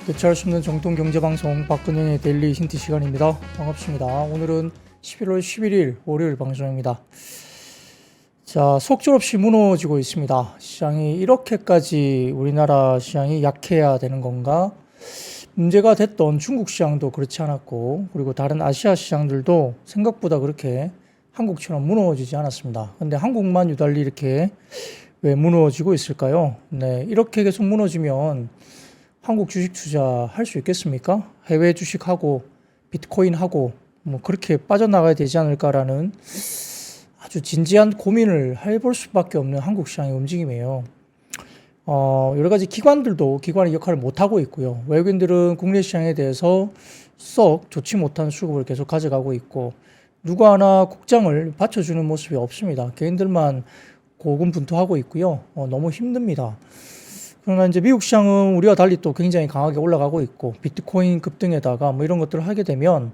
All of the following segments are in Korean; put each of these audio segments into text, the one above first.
대체할 수 없는 정통 경제방송 박근혜의 데일리 힌트 시간입니다. 반갑습니다. 오늘은 11월 11일 월요일 방송입니다. 자, 속절없이 무너지고 있습니다. 시장이 이렇게까지 우리나라 시장이 약해야 되는 건가? 문제가 됐던 중국 시장도 그렇지 않았고, 그리고 다른 아시아 시장들도 생각보다 그렇게 한국처럼 무너지지 않았습니다. 근데 한국만 유달리 이렇게 왜 무너지고 있을까요? 네, 이렇게 계속 무너지면 한국 주식 투자할 수 있겠습니까? 해외 주식하고 비트코인하고 뭐 그렇게 빠져나가야 되지 않을까라는 아주 진지한 고민을 해볼 수밖에 없는 한국 시장의 움직임이에요. 여러 가지 기관들도 기관의 역할을 못하고 있고요. 외국인들은 국내 시장에 대해서 썩 좋지 못한 수급을 계속 가져가고 있고, 누가 하나 국장을 받쳐주는 모습이 없습니다. 개인들만 고군분투하고 있고요. 너무 힘듭니다. 그러나 이제 미국 시장은 우리와 달리 또 굉장히 강하게 올라가고 있고, 비트코인 급등에다가 뭐 이런 것들을 하게 되면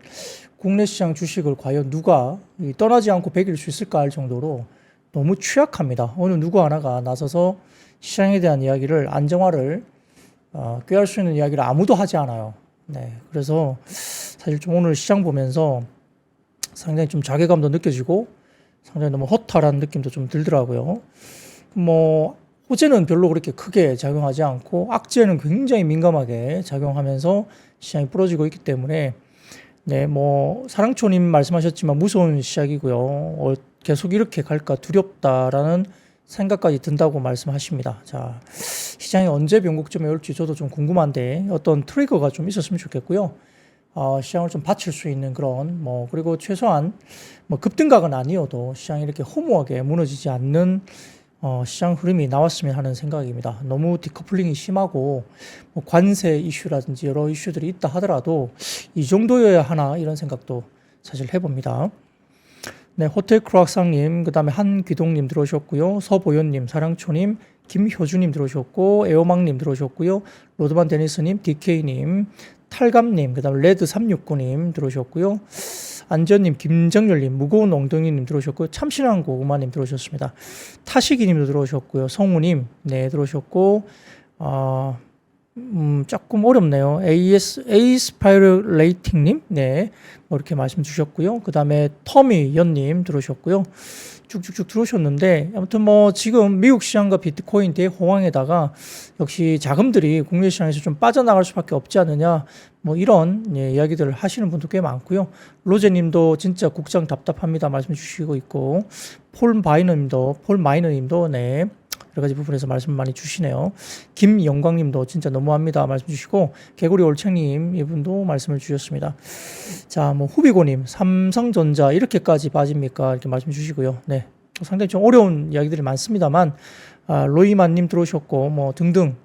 국내 시장 주식을 과연 누가 떠나지 않고 배길 수 있을까 할 정도로 너무 취약합니다. 어느 누구 하나가 나서서 시장에 대한 이야기를, 안정화를 꾀할 수 있는 이야기를 아무도 하지 않아요. 네, 그래서 사실 좀 오늘 시장 보면서 상당히 좀 자괴감도 느껴지고 상당히 너무 허탈한 느낌도 좀 들더라고요. 뭐 호재는 별로 그렇게 크게 작용하지 않고 악재는 굉장히 민감하게 작용하면서 시장이 부러지고 있기 때문에, 네, 뭐 사랑초님 말씀하셨지만 무서운 시작이고요. 계속 이렇게 갈까 두렵다라는 생각까지 든다고 말씀하십니다. 자, 시장이 언제 변곡점에 올지 저도 좀 궁금한데 어떤 트리거가 좀 있었으면 좋겠고요. 시장을 좀 받칠 수 있는 그런 그리고 최소한 급등각은 아니어도 시장이 이렇게 허무하게 무너지지 않는 시장 흐름이 나왔으면 하는 생각입니다. 너무 디커플링이 심하고 관세 이슈라든지 여러 이슈들이 있다 하더라도 이 정도여야 하나 이런 생각도 사실 해봅니다. 네, 호텔 크로아상님, 그 다음에 한귀동님 들어오셨고요. 서보현님, 사랑초님, 김효주님 들어오셨고, 에어망님 들어오셨고요. 로드만 데니스님, DK님, 탈감님, 그 다음에 레드369님 들어오셨고요. 안전님, 김정열님, 무거운 엉덩이님 들어오셨고요. 참신한 고구마님 들어오셨습니다. 타시기님도 들어오셨고요. 성우님, 네, 들어오셨고, 조금 어렵네요. 에이스파이럴레이팅님, 네, 뭐 이렇게 말씀 주셨고요. 그 다음에 터미연님 들어오셨고요. 쭉쭉쭉 들어오셨는데, 아무튼 지금 미국 시장과 비트코인 대호황에다가 역시 자금들이 국내 시장에서 좀 빠져나갈 수밖에 없지 않느냐, 이런 이야기들을 하시는 분도 꽤 많고요. 로제님도 진짜 국장 답답합니다 말씀 주시고 있고, 폴 마이너님도 네, 여러 가지 부분에서 말씀 많이 주시네요. 김영광님도 진짜 너무합니다 말씀 주시고, 개구리 올챙님 이분도 말씀을 주셨습니다. 자, 후비고님, 삼성전자 이렇게까지 빠집니까 이렇게 말씀 주시고요. 네, 상당히 좀 어려운 이야기들이 많습니다만, 로이만님 들어오셨고 등등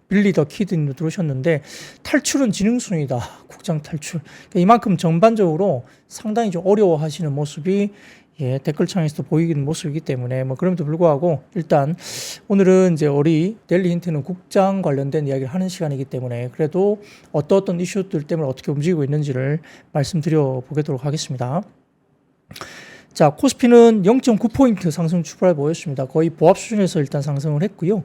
빌리 더 키드님도 들어오셨는데, 탈출은 지능순이다. 국장 탈출. 그러니까 이만큼 전반적으로 상당히 좀 어려워하시는 모습이 댓글창에서도 보이는 모습이기 때문에 그럼에도 불구하고 일단 오늘은 이제 우리 데일리 힌트는 국장 관련된 이야기를 하는 시간이기 때문에 그래도 어떤 이슈들 때문에 어떻게 움직이고 있는지를 말씀드려 보도록 하겠습니다. 자, 코스피는 0.9포인트 상승 출발 보였습니다. 거의 보합 수준에서 일단 상승을 했고요.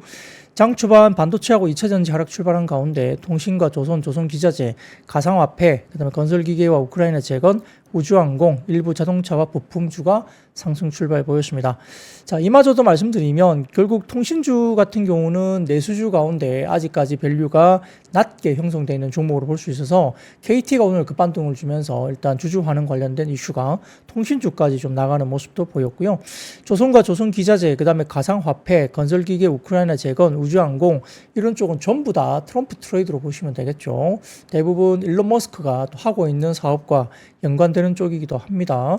장 초반 반도체하고 2차전지 하락 출발한 가운데 통신과 조선기자재, 가상화폐, 그다음에 건설기계와 우크라이나 재건, 우주항공, 일부 자동차와 부품주가 상승 출발 보였습니다. 자, 이마저도 말씀드리면 결국 통신주 같은 경우는 내수주 가운데 아직까지 밸류가 낮게 형성되어 있는 종목으로 볼 수 있어서 KT가 오늘 급반등을 주면서 일단 주주환원 관련된 이슈가 통신주까지 좀 나가는 모습도 보였고요. 조선과 조선기자재, 그 다음에 가상화폐, 건설기계, 우크라이나 재건, 우주항공 이런 쪽은 전부 다 트럼프 트레이드로 보시면 되겠죠. 대부분 일론 머스크가 또 하고 있는 사업과 연관되는 쪽이기도 합니다.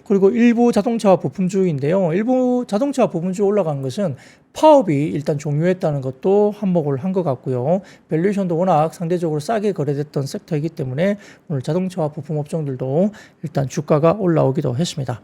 그리고 일부 자동차와 부품주인데요. 일부 자동차와 부품주 올라간 것은 파업이 일단 종료했다는 것도 한몫을 한 것 같고요. 밸류에이션도 워낙 상대적으로 싸게 거래됐던 섹터이기 때문에 오늘 자동차와 부품 업종들도 일단 주가가 올라오기도 했습니다.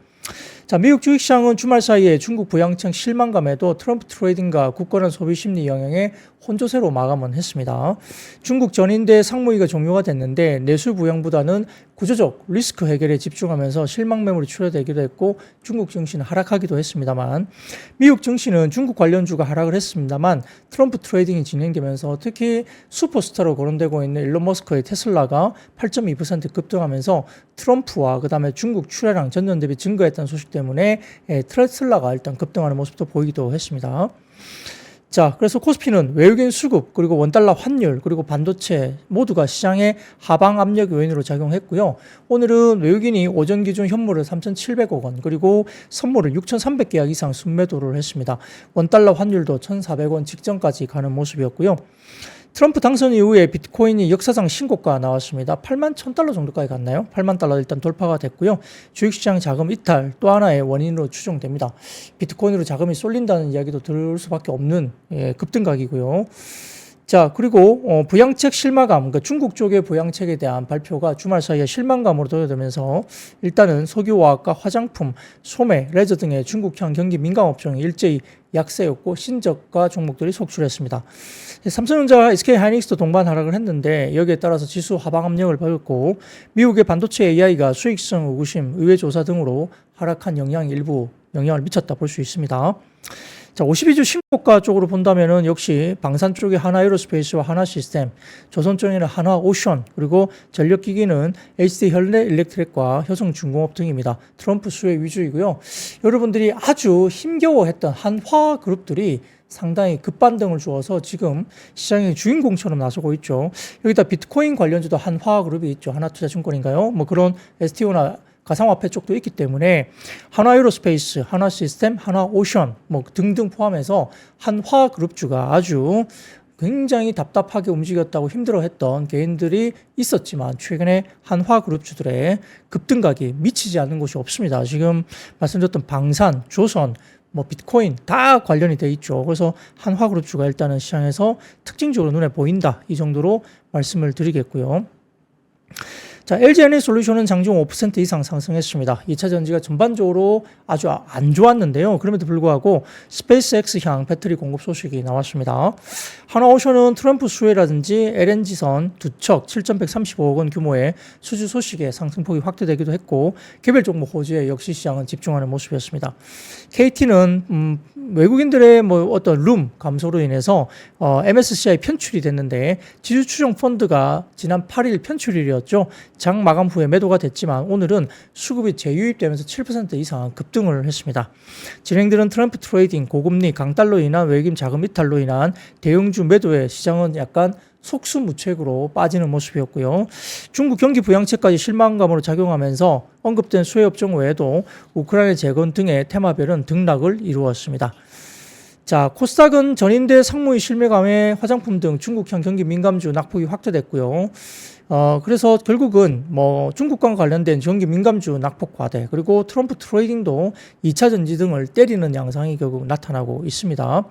자, 미국 주식시장은 주말 사이에 중국 부양책 실망감에도 트럼프 트레이딩과 굳건한 소비 심리 영향에 혼조세로 마감은 했습니다. 중국 전인대 상무위가 종료가 됐는데 내수 부양보다는 구조적 리스크 해결에 집중하면서 실망 매물이 출하되기도 했고 중국 증시는 하락하기도 했습니다만 미국 증시는 중국 관련주가 하락을 했습니다만 트럼프 트레이딩이 진행되면서 특히 슈퍼스타로 거론되고 있는 일론 머스크의 테슬라가 8.2% 급등하면서 트럼프와 그다음에 중국 출하량 전년 대비 증가했다는 소식 때문에 테슬라가 일단 급등하는 모습도 보이기도 했습니다. 자, 그래서 코스피는 외국인 수급, 그리고 원달러 환율, 그리고 반도체 모두가 시장의 하방 압력 요인으로 작용했고요. 오늘은 외국인이 오전 기준 현물을 3,700억 원, 그리고 선물을 6,300계약 이상 순매도를 했습니다. 원달러 환율도 1,400원 직전까지 가는 모습이었고요. 트럼프 당선 이후에 비트코인이 역사상 신고가 나왔습니다. 8만 1,000달러 정도까지 갔나요? 8만 달러 일단 돌파가 됐고요. 주식시장 자금 이탈 또 하나의 원인으로 추정됩니다. 비트코인으로 자금이 쏠린다는 이야기도 들을 수밖에 없는 급등각이고요. 자, 그리고 부양책 실마감, 그러니까 중국 쪽의 부양책에 대한 발표가 주말 사이에 실망감으로 도래되면서 일단은 석유화학과 화장품, 소매, 레저 등의 중국향 경기 민감 업종이 일제히 약세였고 신저가 종목들이 속출했습니다. 삼성전자와 SK하이닉스도 동반 하락을 했는데 여기에 따라서 지수 하방 압력을 받았고 미국의 반도체 AI가 수익성 의구심, 의회 조사 등으로 하락한 영향이 일부 영향을 미쳤다 볼 수 있습니다. 자, 52주 신고가 쪽으로 본다면은 역시 방산 쪽에 하나에어로스페이스와 하나시스템, 조선 쪽에는 하나오션, 그리고 전력기기는 HD 현대일렉트릭과 효성중공업 등입니다. 트럼프 수혜 위주이고요. 여러분들이 아주 힘겨워했던 한화그룹들이 상당히 급반등을 주어서 지금 시장의 주인공처럼 나서고 있죠. 여기다 비트코인 관련주도 한화그룹이 있죠. 하나투자증권인가요? 뭐 그런 STO나 가상화폐 쪽도 있기 때문에 하나에어로스페이스, 하나시스템, 하나오션 뭐 등등 포함해서 한화그룹주가 아주 굉장히 답답하게 움직였다고 힘들어했던 개인들이 있었지만 최근에 한화그룹주들의 급등각이 미치지 않는 곳이 없습니다. 지금 말씀드렸던 방산, 조선, 뭐 비트코인 다 관련이 돼 있죠. 그래서 한화그룹주가 일단은 시장에서 특징적으로 눈에 보인다. 이 정도로 말씀을 드리겠고요. 자, LG에너지솔루션은 장중 5% 이상 상승했습니다. 2차 전지가 전반적으로 아주 안 좋았는데요. 그럼에도 불구하고 스페이스X향 배터리 공급 소식이 나왔습니다. 하나오션은 트럼프 수혜라든지 LNG선 두 척 7,135억 원 규모의 수주 소식에 상승폭이 확대되기도 했고 개별 종목 호주에 역시 시장은 집중하는 모습이었습니다. KT는 외국인들의 뭐 어떤 룸 감소로 인해서 MSCI 편출이 됐는데 지수 추정 펀드가 지난 8일 편출일이었죠. 장 마감 후에 매도가 됐지만 오늘은 수급이 재유입되면서 7% 이상 급등을 했습니다. 진행되는 트럼프 트레이딩, 고금리, 강달러로 인한 외국인 자금 이탈로 인한 대형주 매도에 시장은 약간 속수무책으로 빠지는 모습이었고요. 중국 경기 부양책까지 실망감으로 작용하면서 언급된 수혜 업종 외에도 우크라이나 재건 등의 테마별은 등락을 이루었습니다. 자, 코스닥은 전인대 상무위 실매감에 화장품 등 중국향 경기 민감주 낙폭이 확대됐고요. 그래서 결국은 뭐 중국과 관련된 경기 민감주 낙폭 과대 그리고 트럼프 트레이딩도 2차 전지 등을 때리는 양상이 결국 나타나고 있습니다.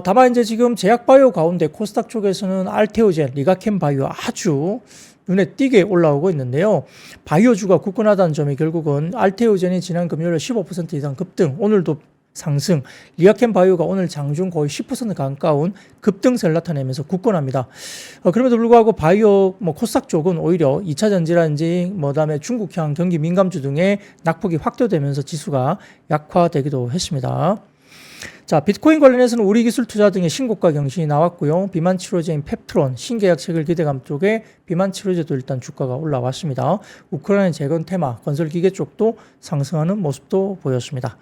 다만 이제 지금 제약바이오 가운데 코스닥 쪽에서는 알테오젠, 리가켄 바이오 아주 눈에 띄게 올라오고 있는데요. 바이오주가 굳건하다는 점이 결국은 알테오젠이 지난 금요일에 15% 이상 급등, 오늘도 상승, 리아켄 바이오가 오늘 장중 거의 10% 가까운 급등세를 나타내면서 굳건합니다. 그럼에도 불구하고 바이오 코스닥 쪽은 오히려 2차 전지라든지 그다음에 중국향 경기 민감주 등의 낙폭이 확대되면서 지수가 약화되기도 했습니다. 자, 비트코인 관련해서는 우리기술투자 등의 신고가 경신이 나왔고요. 비만 치료제인 펩트론 신계약 체결 기대감 쪽에 비만 치료제도 일단 주가가 올라왔습니다. 우크라이나 재건 테마, 건설기계 쪽도 상승하는 모습도 보였습니다.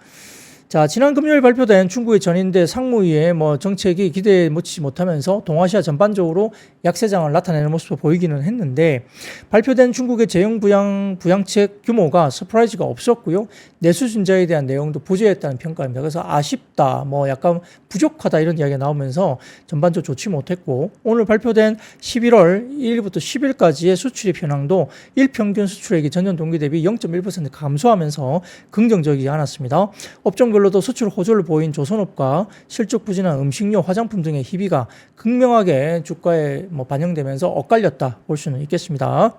자, 지난 금요일 발표된 중국의 전인대 상무위의 정책이 기대에 미치지 못하면서 동아시아 전반적으로 약세장을 나타내는 모습도 보이기는 했는데 발표된 중국의 재형 부양책 규모가 서프라이즈가 없었고요. 내수준자에 대한 내용도 부재했다는 평가입니다. 그래서 아쉽다, 약간 부족하다 이런 이야기가 나오면서 전반적으로 좋지 못했고 오늘 발표된 11월 1일부터 10일까지의 수출입 현황도 일평균 수출액이 전년 동기 대비 0.1% 감소하면서 긍정적이지 않았습니다. 업종별로도 수출 호조를 보인 조선업과 실적 부진한 음식료, 화장품 등의 희비가 극명하게 주가에 반영되면서 엇갈렸다 볼 수는 있겠습니다.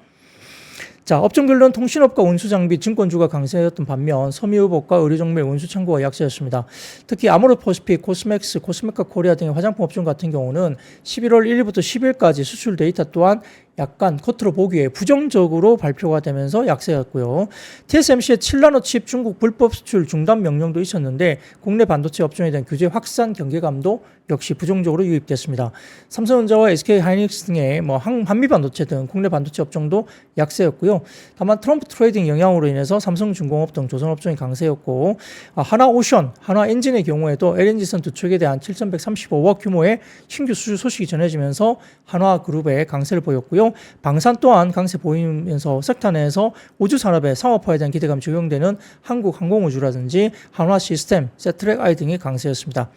자, 업종별로는 통신업과 운수장비, 증권주가 강세였던 반면 섬유유복과 의료정밀, 운수창고가 약세였습니다. 특히 아모르퍼시픽, 코스맥스, 코스메카 코리아 등의 화장품 업종 같은 경우는 11월 1일부터 10일까지 수출 데이터 또한 약간 겉으로 보기에 부정적으로 발표가 되면서 약세였고요. TSMC의 7나노 칩 중국 불법 수출 중단 명령도 있었는데 국내 반도체 업종에 대한 규제 확산 경계감도 역시 부정적으로 유입됐습니다. 삼성전자와 SK하이닉스 등의 한미 반도체 등 국내 반도체 업종도 약세였고요. 다만 트럼프 트레이딩 영향으로 인해서 삼성중공업 등 조선업종이 강세였고 하나오션, 하나엔진의 경우에도 LNG선 두 척에 대한 7,135억 규모의 신규 수주 소식이 전해지면서 한화그룹의 강세를 보였고요. 방산 또한 강세 보이면서 섹터 내에서 우주산업의 상업화에 대한 기대감이 적용되는 한국항공우주라든지 한화시스템, 세트랙I 등이 강세였습니다.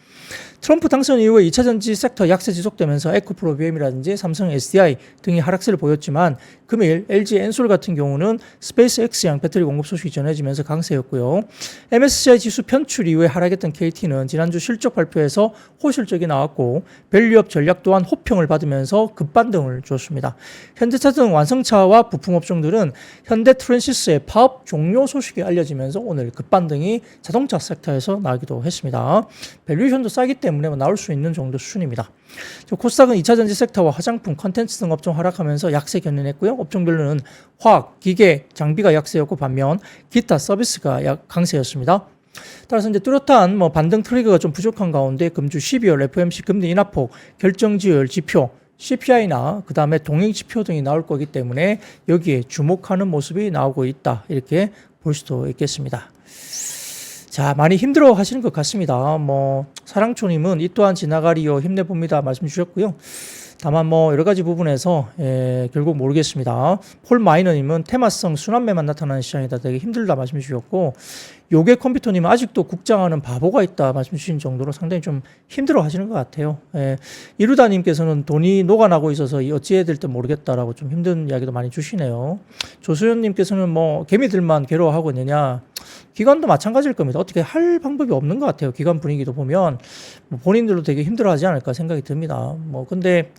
트럼프 당선 이후에 2차전지 섹터 약세 지속되면서 에코프로비엠이라든지 삼성 SDI 등이 하락세를 보였지만 금일 LG 엔솔 같은 경우는 스페이스X양 배터리 공급 소식이 전해지면서 강세였고요. MSCI 지수 편출 이후에 하락했던 KT는 지난주 실적 발표에서 호실적이 나왔고 밸류업 전략 또한 호평을 받으면서 급반등을 주었습니다. 현대차 등 완성차와 부품 업종들은 현대 트랜시스의 파업 종료 소식이 알려지면서 오늘 급반등이 자동차 섹터에서 나기도 했습니다. 밸류에이션도 싸기 때문에 나올 수 있는 정도 수준입니다. 코스닥은 2차전지 섹터와 화장품, 컨텐츠 등 업종 하락하면서 약세 견인했고요. 업종별로는 화학, 기계, 장비가 약세였고 반면 기타 서비스가 강세였습니다. 따라서 이제 뚜렷한 반등 트리거가 좀 부족한 가운데 금주 12월 FOMC 금리 인하폭 결정지을 지표 CPI나 그 다음에 동행지표 등이 나올 거기 때문에 여기에 주목하는 모습이 나오고 있다. 이렇게 볼 수도 있겠습니다. 자, 많이 힘들어 하시는 것 같습니다. 사랑초님은 이 또한 지나가리요 힘내봅니다 말씀 주셨고요. 다만 여러 가지 부분에서 결국 모르겠습니다. 폴 마이너님은 테마성 순환매만 나타나는 시장이다 되게 힘들다 말씀 주셨고 요게 컴퓨터님은 아직도 국장하는 바보가 있다 말씀 주신 정도로 상당히 좀 힘들어 하시는 것 같아요. 이루다님께서는 돈이 녹아나고 있어서 어찌해야 될지 모르겠다라고 좀 힘든 이야기도 많이 주시네요. 조수연님께서는 개미들만 괴로워하고 있느냐. 기관도 마찬가지일 겁니다. 어떻게 할 방법이 없는 것 같아요. 기관 분위기도 보면 본인들도 되게 힘들어하지 않을까 생각이 듭니다. 근데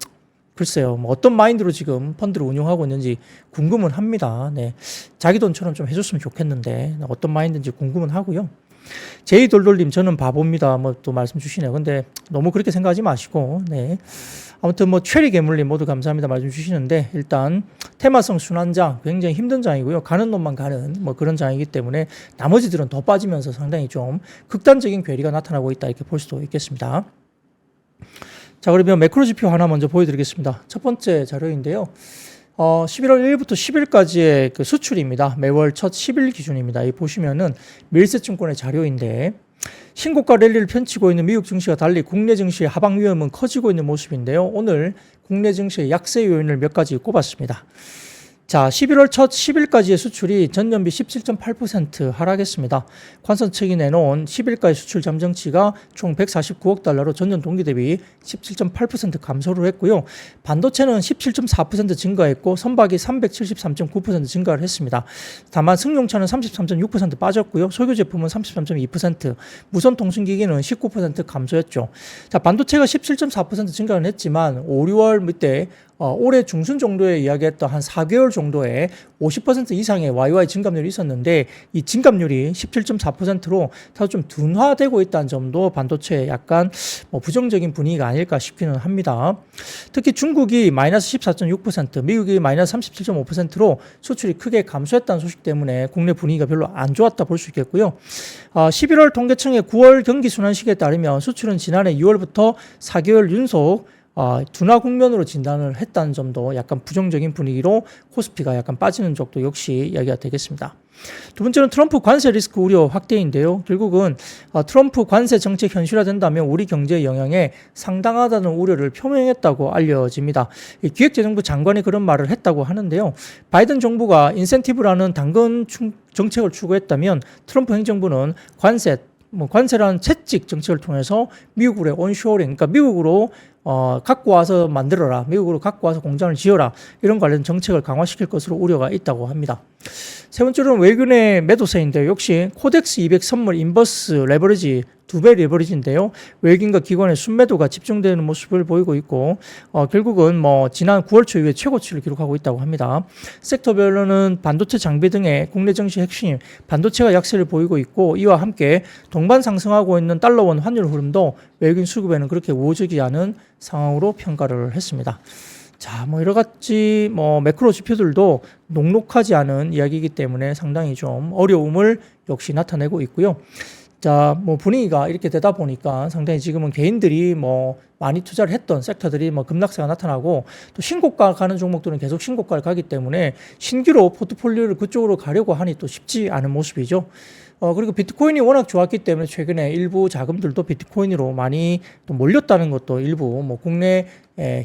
글쎄요, 어떤 마인드로 지금 펀드를 운용하고 있는지 궁금은 합니다. 네. 자기 돈처럼 좀 해줬으면 좋겠는데 어떤 마인드인지 궁금은 하고요. 제이돌돌님 저는 바보입니다. 또 말씀 주시네요. 근데 너무 그렇게 생각하지 마시고, 네. 아무튼 체리 괴물님 모두 감사합니다 말씀 주시는데 일단 테마성 순환장 굉장히 힘든 장이고요. 가는 놈만 가는 그런 장이기 때문에 나머지들은 더 빠지면서 상당히 좀 극단적인 괴리가 나타나고 있다 이렇게 볼 수도 있겠습니다. 자, 그러면 매크로 지표 하나 먼저 보여드리겠습니다. 첫 번째 자료인데요. 11월 1일부터 10일까지의 그 수출입니다. 매월 첫 10일 기준입니다. 이 보시면은 밀셋증권의 자료인데 신고가 랠리를 펼치고 있는 미국 증시와 달리 국내 증시의 하방 위험은 커지고 있는 모습인데요. 오늘 국내 증시의 약세 요인을 몇 가지 꼽았습니다. 자, 11월 첫 10일까지의 수출이 전년비 17.8% 하락했습니다. 관선 측이 내놓은 10일까지 수출 잠정치가 총 149억 달러로 전년 동기 대비 17.8% 감소를 했고요. 반도체는 17.4% 증가했고 선박이 373.9% 증가를 했습니다. 다만 승용차는 33.6% 빠졌고요. 석유 제품은 33.2%, 무선 통신기기는 19% 감소했죠. 자, 반도체가 17.4% 증가는 했지만 5, 6월 밑에 올해 중순 정도에 이야기했던 한 4개월 정도에 50% 이상의 YY 증감률이 있었는데 이 증감률이 17.4%로 다소 좀 둔화되고 있다는 점도 반도체에 약간 부정적인 분위기가 아닐까 싶기는 합니다. 특히 중국이 마이너스 14.6%, 미국이 마이너스 37.5%로 수출이 크게 감소했다는 소식 때문에 국내 분위기가 별로 안 좋았다 볼 수 있겠고요. 11월 통계청의 9월 경기 순환식에 따르면 수출은 지난해 2월부터 4개월 연속 둔화 국면으로 진단을 했다는 점도 약간 부정적인 분위기로 코스피가 약간 빠지는 쪽도 역시 이야기가 되겠습니다. 두 번째는 트럼프 관세 리스크 우려 확대인데요. 결국은 트럼프 관세 정책 현실화된다면 우리 경제에 영향에 상당하다는 우려를 표명했다고 알려집니다. 기획재정부 장관이 그런 말을 했다고 하는데요. 바이든 정부가 인센티브라는 당근 정책을 추구했다면 트럼프 행정부는 관세라는 채찍 정책을 통해서 미국으로의 온쇼어링, 그러니까 미국으로 갖고 와서 만들어라, 미국으로 갖고 와서 공장을 지어라, 이런 관련 정책을 강화시킬 것으로 우려가 있다고 합니다. 세 번째로는 외국인의 매도세인데요. 역시 코덱스 200 선물 인버스 레버리지 2배 레버리지인데요. 외국인과 기관의 순매도가 집중되는 모습을 보이고 있고 결국은 지난 9월 초 이후에 최고치를 기록하고 있다고 합니다. 섹터별로는 반도체 장비 등의 국내 증시 핵심 반도체가 약세를 보이고 있고 이와 함께 동반 상승하고 있는 달러원 환율 흐름도 외국인 수급에는 그렇게 우호적이지 않은 상황으로 평가를 했습니다. 자, 여러 가지 매크로 지표들도 녹록하지 않은 이야기이기 때문에 상당히 좀 어려움을 역시 나타내고 있고요. 자, 분위기가 이렇게 되다 보니까 상당히 지금은 개인들이 많이 투자를 했던 섹터들이 급락세가 나타나고 또 신고가 가는 종목들은 계속 신고가를 가기 때문에 신규로 포트폴리오를 그쪽으로 가려고 하니 또 쉽지 않은 모습이죠. 그리고 비트코인이 워낙 좋았기 때문에 최근에 일부 자금들도 비트코인으로 많이 또 몰렸다는 것도 일부 국내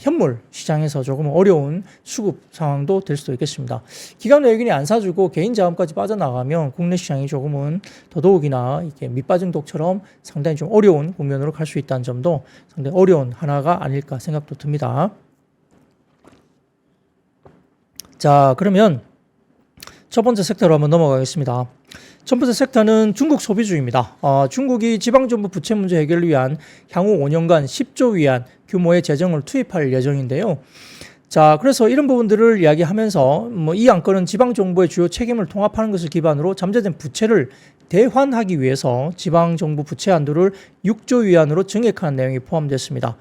현물 시장에서 조금 어려운 수급 상황도 될 수도 있겠습니다. 기관 외국인이 안 사주고 개인 자금까지 빠져나가면 국내 시장이 조금은 더더욱이나 이렇게 밑빠진 독처럼 상당히 좀 어려운 국면으로 갈 수 있다는 점도 상당히 어려운 하나가 아닐까 생각도 듭니다. 자, 그러면 첫 번째 섹터로 한번 넘어가겠습니다. 첫 번째 섹터는 중국 소비주입니다. 중국이 지방정부 부채 문제 해결을 위한 향후 5년간 10조 위안 규모의 재정을 투입할 예정인데요. 자, 그래서 이런 부분들을 이야기하면서 이 안건은 지방정부의 주요 책임을 통합하는 것을 기반으로 잠재된 부채를 대환하기 위해서 지방정부 부채 한도를 6조 위안으로 증액하는 내용이 포함됐습니다.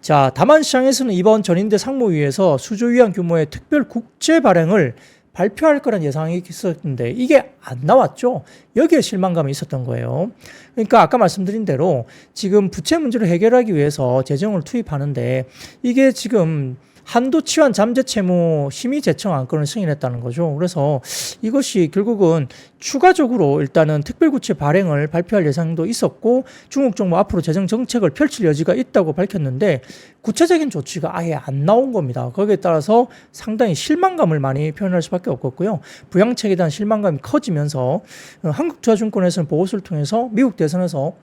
자, 다만 시장에서는 이번 전인대 상무위에서 수조 위안 규모의 특별 국채 발행을 발표할 거란 예상이 있었는데 이게 안 나왔죠. 여기에 실망감이 있었던 거예요. 그러니까 아까 말씀드린 대로 지금 부채 문제를 해결하기 위해서 재정을 투입하는데 이게 지금 한도 치환 잠재 채무 심의 제청 안건을 승인했다는 거죠. 그래서 이것이 결국은 추가적으로 일단은 특별구체 발행을 발표할 예상도 있었고 중국 정부 앞으로 재정 정책을 펼칠 여지가 있다고 밝혔는데 구체적인 조치가 아예 안 나온 겁니다. 거기에 따라서 상당히 실망감을 많이 표현할 수밖에 없겠고요. 부양책에 대한 실망감이 커지면서 한국투자증권에서는 보고서를 통해서 미국 대선에서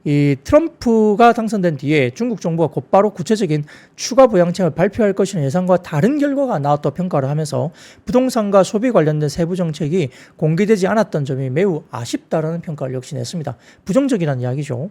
이 트럼프가 당선된 뒤에 중국 정부가 곧바로 구체적인 추가 부양책을 발표할 것이라는 예상과 다른 결과가 나왔다고 평가를 하면서 부동산과 소비 관련된 세부 정책이 공개되지 않았던 점이 매우 아쉽다라는 평가를 역시 냈습니다. 부정적이라는 이야기죠.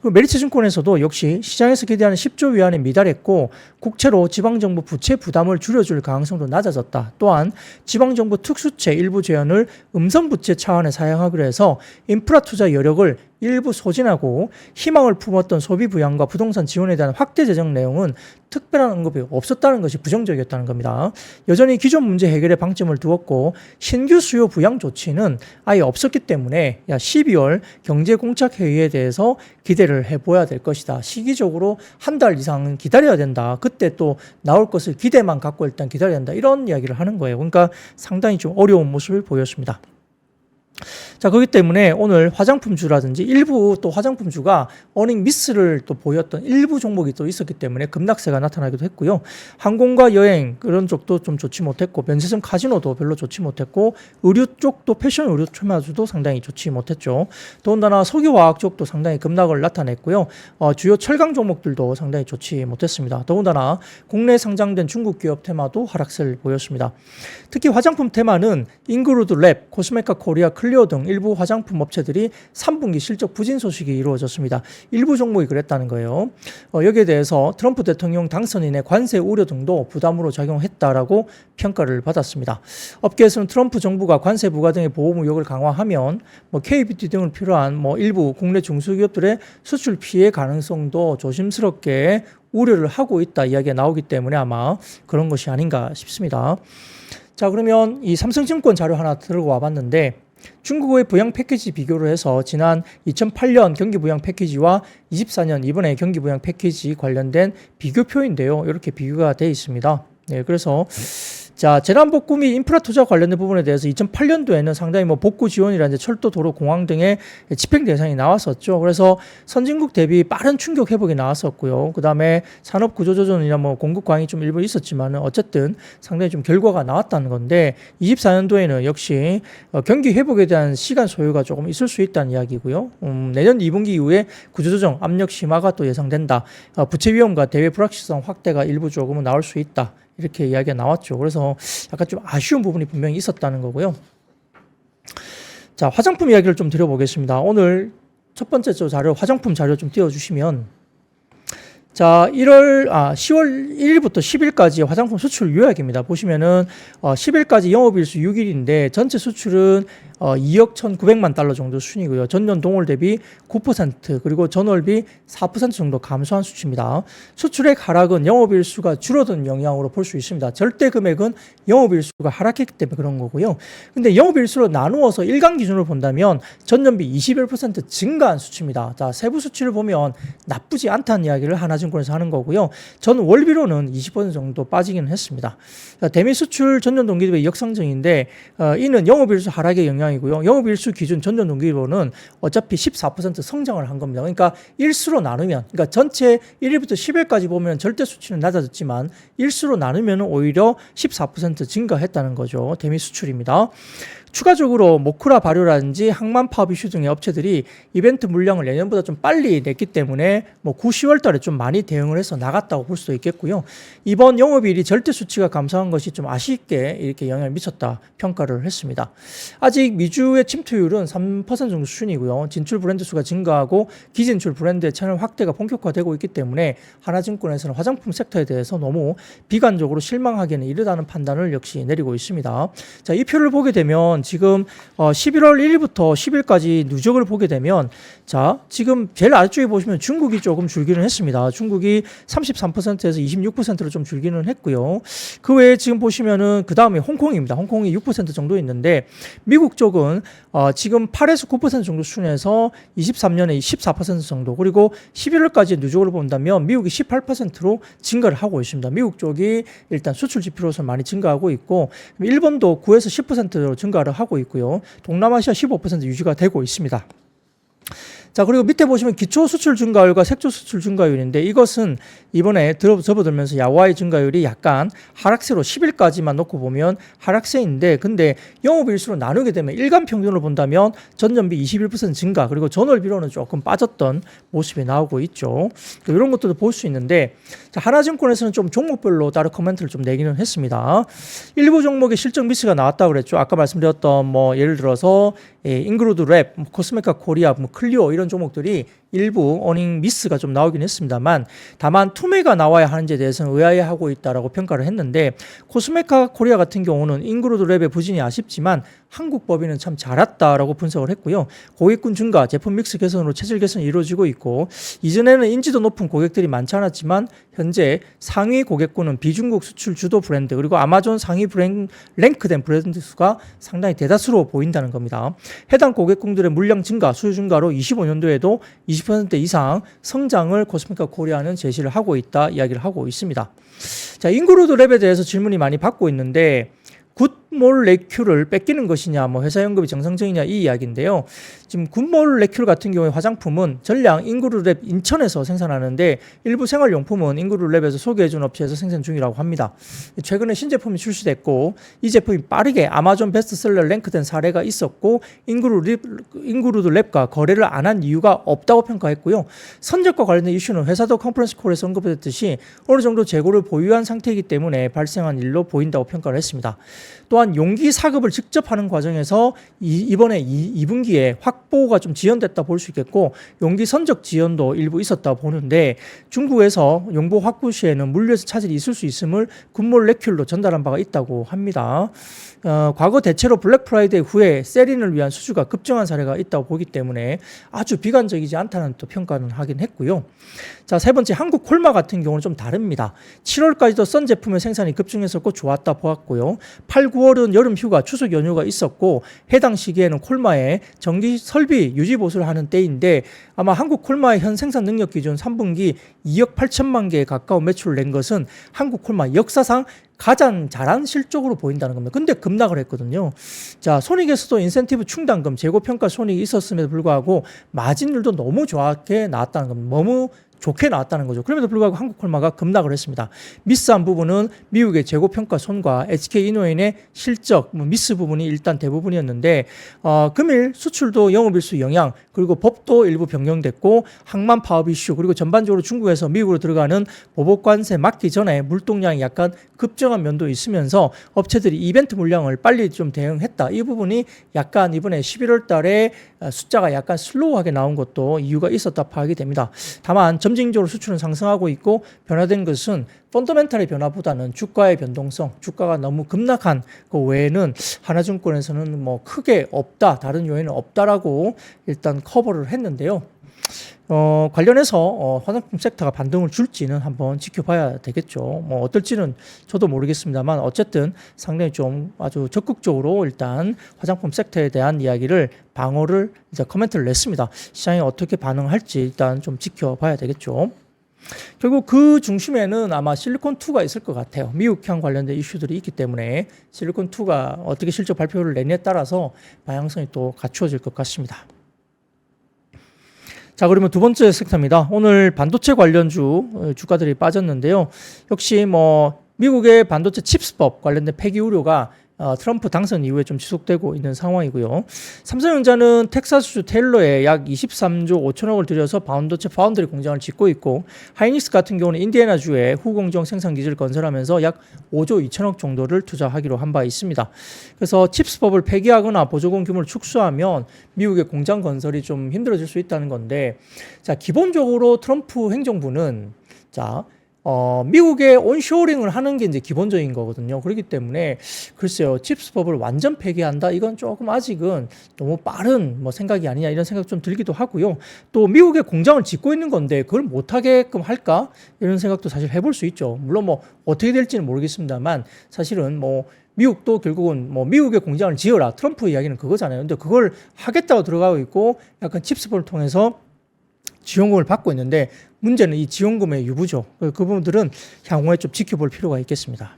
그리고 메리츠증권에서도 역시 시장에서 기대하는 10조 위안에 미달했고 국채로 지방정부 부채 부담을 줄여줄 가능성도 낮아졌다. 또한 지방정부 특수채 일부 제한을 음성부채 차원에 사용하기로 해서 인프라 투자 여력을 일부 소진하고 희망을 품었던 소비 부양과 부동산 지원에 대한 확대 재정 내용은 특별한 언급이 없었다는 것이 부정적이었다는 겁니다. 여전히 기존 문제 해결에 방점을 두었고 신규 수요 부양 조치는 아예 없었기 때문에 12월 경제공착회의에 대해서 기대를 해봐야 될 것이다. 시기적으로 한 달 이상은 기다려야 된다. 그때 또 나올 것을 기대만 갖고 일단 기다려야 된다. 이런 이야기를 하는 거예요. 그러니까 상당히 좀 어려운 모습을 보였습니다. 자, 그렇기 때문에 오늘 화장품주라든지 일부 또 화장품주가 어닝 미스를 또 보였던 일부 종목이 또 있었기 때문에 급락세가 나타나기도 했고요. 항공과 여행 그런 쪽도 좀 좋지 못했고 면세점 카지노도 별로 좋지 못했고 의류 쪽도 패션 의류 출마주도 상당히 좋지 못했죠. 더군다나 석유화학 쪽도 상당히 급락을 나타냈고요. 주요 철강 종목들도 상당히 좋지 못했습니다. 더군다나 국내 상장된 중국 기업 테마도 하락세를 보였습니다. 특히 화장품 테마는 잉그루드 랩, 코스메카 코리아, 클리오 등 일부 화장품 업체들이 3분기 실적 부진 소식이 이루어졌습니다. 일부 종목이 그랬다는 거예요. 여기에 대해서 트럼프 대통령 당선인의 관세 우려 등도 부담으로 작용했다라고 평가를 받았습니다. 업계에서는 트럼프 정부가 관세 부과 등의 보호 무역을 강화하면 KBT 등을 필요한 일부 국내 중소기업들의 수출 피해 가능성도 조심스럽게 우려를 하고 있다 이야기가 나오기 때문에 아마 그런 것이 아닌가 싶습니다. 자, 그러면 이 삼성증권 자료 하나 들고 와봤는데 중국의 부양 패키지 비교를 해서 지난 2008년 경기 부양 패키지와 24년 이번에 경기 부양 패키지 관련된 비교표인데요. 이렇게 비교가 되어 있습니다. 네, 그래서 자, 재난복구 및 인프라 투자 관련된 부분에 대해서 2008년도에는 상당히 뭐 복구 지원이라든지 철도, 도로, 공항 등의 집행 대상이 나왔었죠. 그래서 선진국 대비 빠른 충격 회복이 나왔었고요. 그 다음에 산업 구조 조정이나 뭐 공급 과잉이 좀 일부 있었지만 어쨌든 상당히 좀 결과가 나왔다는 건데 24년도에는 역시 경기 회복에 대한 시간 소요가 조금 있을 수 있다는 이야기고요. 내년 2분기 이후에 구조 조정 압력 심화가 또 예상된다. 부채 위험과 대외 불확실성 확대가 일부 조금은 나올 수 있다. 이렇게 이야기가 나왔죠. 그래서 약간 좀 아쉬운 부분이 분명히 있었다는 거고요. 자, 화장품 이야기를 좀 드려보겠습니다. 오늘 첫 번째 자료, 화장품 자료 좀 띄워주시면, 자, 10월 1일부터 10일까지 화장품 수출 요약입니다. 보시면은 10일까지 영업일수 6일인데 전체 수출은 2억 1,900만 달러 정도 수준이고요. 전년 동월 대비 9% 그리고 전월비 4% 정도 감소한 수치입니다. 수출액 하락은 영업일수가 줄어든 영향으로 볼 수 있습니다. 절대 금액은 영업일수가 하락했기 때문에 그런 거고요. 근데 영업일수로 나누어서 일간 기준으로 본다면 전년비 21% 증가한 수치입니다. 자, 세부 수치를 보면 나쁘지 않다는 이야기를 하나증권에서 하는 거고요. 전 월비로는 20% 정도 빠지기는 했습니다. 자, 대미 수출 전년 동기 대비 역상승인데 이는 영업일수 하락의 영향 이고요. 영업일수 기준 전년 동기로는 어차피 14% 성장을 한 겁니다. 그러니까 일수로 나누면, 그러니까 전체 1일부터 10일까지 보면 절대 수치는 낮아졌지만 일수로 나누면 오히려 14% 증가했다는 거죠. 대미 수출입니다. 추가적으로 모크라 발효라든지 항만 파업 이슈 등의 업체들이 이벤트 물량을 내년보다 좀 빨리 냈기 때문에 뭐 9, 10월 달에 좀 많이 대응을 해서 나갔다고 볼 수도 있겠고요. 이번 영업일이 절대 수치가 감소한 것이 좀 아쉽게 이렇게 영향을 미쳤다 평가를 했습니다. 아직 미주의 침투율은 3% 정도 수준이고요. 진출 브랜드 수가 증가하고 기진출 브랜드의 채널 확대가 본격화되고 있기 때문에 하나증권에서는 화장품 섹터에 대해서 너무 비관적으로 실망하기에는 이르다는 판단을 역시 내리고 있습니다. 자, 이 표를 보게 되면 지금 11월 1일부터 10일까지 누적을 보게 되면 자, 지금 제일 아래쪽에 보시면 중국이 조금 줄기는 했습니다. 중국이 33%에서 26%로 좀 줄기는 했고요. 그 외에 지금 보시면은 그 다음에 홍콩입니다. 홍콩이 6% 정도 있는데 미국 쪽은 지금 8에서 9% 정도 수준에서 23년에 14% 정도 그리고 11월까지 누적을 본다면 미국이 18%로 증가를 하고 있습니다. 미국 쪽이 일단 수출 지표로서 많이 증가하고 있고 일본도 9에서 10%로 증가를 하고 있고요. 동남아시아 15% 유지가 되고 있습니다. 자, 그리고 밑에 보시면 기초 수출 증가율과 색조 수출 증가율인데 이것은 이번에 접어들면서 야와의 증가율이 약간 하락세로 10일까지만 놓고 보면 하락세인데 근데 영업일수로 나누게 되면 일간 평균으로 본다면 전년비 21% 증가 그리고 전월비로는 조금 빠졌던 모습이 나오고 있죠. 이런 것들도 볼 수 있는데 자, 하나증권에서는 좀 종목별로 따로 코멘트를 좀 내기는 했습니다. 일부 종목의 실적 미스가 나왔다고 그랬죠. 아까 말씀드렸던 뭐 예를 들어서 잉그루드 랩, 코스메카 코리아, 클리오 이런 종목들이 일부 어닝 미스가 좀 나오긴 했습니다만 다만 투매가 나와야 하는지에 대해서는 의아해하고 있다라고 평가를 했는데 코스메카 코리아 같은 경우는 잉그루드 랩의 부진이 아쉽지만 한국 법인은 참 잘했다라고 분석을 했고요. 고객군 증가, 제품 믹스 개선으로 체질 개선이 이루어지고 있고 이전에는 인지도 높은 고객들이 많지 않았지만 현재 상위 고객군은 비중국 수출 주도 브랜드 그리고 아마존 상위 랭크된 브랜드 수가 상당히 대다수로 보인다는 겁니다. 해당 고객군들의 물량 증가, 수요 증가로 25년도에도 20% 이상 성장을 코스메카 코리아는 제시를 하고 있다 이야기를 하고 있습니다. 자, 잉그루드 랩에 대해서 질문이 많이 받고 있는데 굿몰레큘을 뺏기는 것이냐, 뭐 회사 연급이 정상적이냐 이 이야기인데요. 지금 굿몰레큘 같은 경우에 화장품은 전량 잉그루랩 인천에서 생산하는데 일부 생활용품은 잉그루랩에서 소개해준 업체에서 생산 중이라고 합니다. 최근에 신제품이 출시됐고 이 제품이 빠르게 아마존 베스트셀러 랭크된 사례가 있었고 잉그루드랩과 거래를 안 한 이유가 없다고 평가했고요. 선적과 관련된 이슈는 회사도 컨퍼런스 콜에서 언급했듯이 어느 정도 재고를 보유한 상태이기 때문에 발생한 일로 보인다고 평가를 했습니다. 또한 용기 사급을 직접 하는 과정에서 이번에 2분기에 확보가 좀 지연됐다 볼 수 있겠고 용기 선적 지연도 일부 있었다 보는데 중국에서 용보 확보 시에는 물류에서 차질이 있을 수 있음을 굿몰레큘로 전달한 바가 있다고 합니다. 과거 대체로 블랙 프라이데이 후에 셀인을 위한 수주가 급증한 사례가 있다고 보기 때문에 아주 비관적이지 않다는 또 평가는 하긴 했고요. 자, 세 번째 한국 콜마 같은 경우는 좀 다릅니다. 7월까지도 썬 제품의 생산이 급증했었고 좋았다 보았고요. 8, 9월은 여름 휴가, 추석 연휴가 있었고 해당 시기에는 콜마의 정기 설 설비 유지 보수를 하는 때인데 아마 한국콜마의 현 생산 능력 기준 3분기 2억 8천만 개에 가까운 매출을 낸 것은 한국콜마 역사상 가장 잘한 실적으로 보인다는 겁니다. 근데 급락을 했거든요. 자, 손익에서도 인센티브 충당금, 재고평가 손익이 있었음에도 불구하고 마진율도 너무 좋게 나왔다는 겁니다. 너무 좋게 나왔다는 거죠. 그럼에도 불구하고 한국콜마가 급락을 했습니다. 미스한 부분은 미국의 재고평가 손과 SK이노엔의 실적, 미스 부분이 일단 대부분이었는데 금일 수출도 영업일수 영향, 그리고 법도 일부 변경됐고 항만 파업 이슈, 그리고 전반적으로 중국에서 미국으로 들어가는 보복 관세 막기 전에 물동량이 약간 급증한 면도 있으면서 업체들이 이벤트 물량을 빨리 좀 대응했다. 이 부분이 약간 이번에 11월 달에 숫자가 약간 슬로우하게 나온 것도 이유가 있었다 파악이 됩니다. 다만 점진적으로 수출은 상승하고 있고 변화된 것은 펀더멘탈의 변화보다는 주가의 변동성, 주가가 너무 급락한 그 외에는 하나증권에서는 뭐 크게 없다, 다른 요인은 없다라고 일단 커버를 했는데요. 관련해서 화장품 섹터가 반등을 줄지는 한번 지켜봐야 되겠죠. 뭐 어떨지는 저도 모르겠습니다만 어쨌든 상당히 좀 아주 적극적으로 일단 화장품 섹터에 대한 이야기를 방어를 이제 코멘트를 냈습니다. 시장이 어떻게 반응할지 일단 좀 지켜봐야 되겠죠. 결국 그 중심에는 아마 실리콘2가 있을 것 같아요. 미국향 관련된 이슈들이 있기 때문에 실리콘2가 어떻게 실적 발표를 내냐에 따라서 방향성이 또 갖추어질 것 같습니다. 자, 그러면 두 번째 섹터입니다. 오늘 반도체 관련주 주가들이 빠졌는데요. 역시 뭐 미국의 반도체 칩스법 관련된 폐기 우려가 트럼프 당선 이후에 좀 지속되고 있는 상황이고요. 삼성전자는 텍사스주 테일러에 약 23조 5천억을 들여서 반도체 파운드리 공장을 짓고 있고, 하이닉스 같은 경우는 인디애나주에 후공정 생산 기지를 건설하면서 약 5조 2천억 정도를 투자하기로 한 바 있습니다. 그래서 칩스법을 폐기하거나 보조금 규모를 축소하면 미국의 공장 건설이 좀 힘들어질 수 있다는 건데, 자, 기본적으로 트럼프 행정부는 미국의 온쇼링을 하는 게 이제 기본적인 거거든요. 그렇기 때문에 글쎄요, 칩스법을 완전 폐기한다? 이건 조금 아직은 너무 빠른 생각이 아니냐 이런 생각 좀 들기도 하고요. 또 미국의 공장을 짓고 있는 건데 그걸 못하게끔 할까? 이런 생각도 사실 해볼 수 있죠. 물론 뭐 어떻게 될지는 모르겠습니다만 사실은 미국도 결국은 미국의 공장을 지어라. 트럼프 이야기는 그거잖아요. 근데 그걸 하겠다고 들어가고 있고 약간 칩스법을 통해서 지원금을 받고 있는데 문제는 이 지원금의 유부죠. 그 부분들은 향후에 좀 지켜볼 필요가 있겠습니다.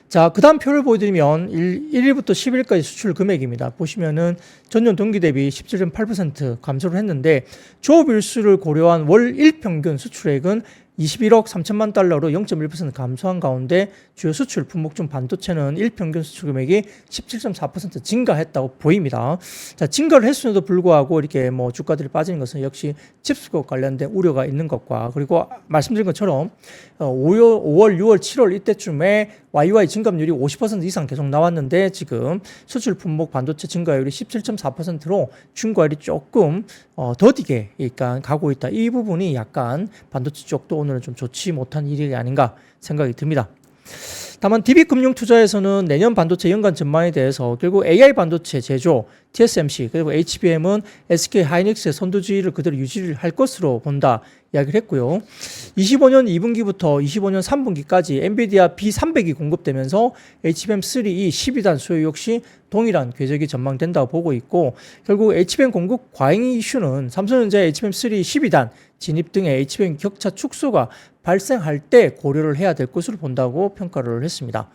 자, 그 다음 표를 보여드리면 1일부터 10일까지 수출 금액입니다. 보시면은 전년 동기 대비 17.8% 감소를 했는데 조업일수를 고려한 월 일평균 수출액은 21억 3천만 달러로 0.1% 감소한 가운데 주요 수출 품목 중 반도체는 일평균 수출 금액이 17.4% 증가했다고 보입니다. 자, 증가를 했음에도 불구하고 이렇게 주가들이 빠지는 것은 역시 칩스법 관련된 우려가 있는 것과, 그리고 말씀드린 것처럼 5월, 6월, 7월 이때쯤에 YY 증감률이 50% 이상 계속 나왔는데 지금 수출 품목 반도체 증가율이 17.4%로 증가율이 조금 더디게 가고 있다. 이 부분이 약간 반도체 쪽도 오늘은 좀 좋지 못한 일이 아닌가 생각이 듭니다. 다만 DB금융투자에서는 내년 반도체 연간 전망에 대해서 결국 AI 반도체 제조, TSMC 그리고 HBM은 SK 하이닉스의 선두주의를 그대로 유지를 할 것으로 본다 이야기를 했고요. 25년 2분기부터 25년 3분기까지 엔비디아 B300이 공급되면서 HBM3E 12단 수요 역시 동일한 궤적이 전망된다고 보고 있고, 결국 HBM 공급 과잉 이슈는 삼성전자의 HBM3 12단 진입 등의 HBM 격차 축소가 발생할 때 고려를 해야 될 것으로 본다고 평가를 했습니다.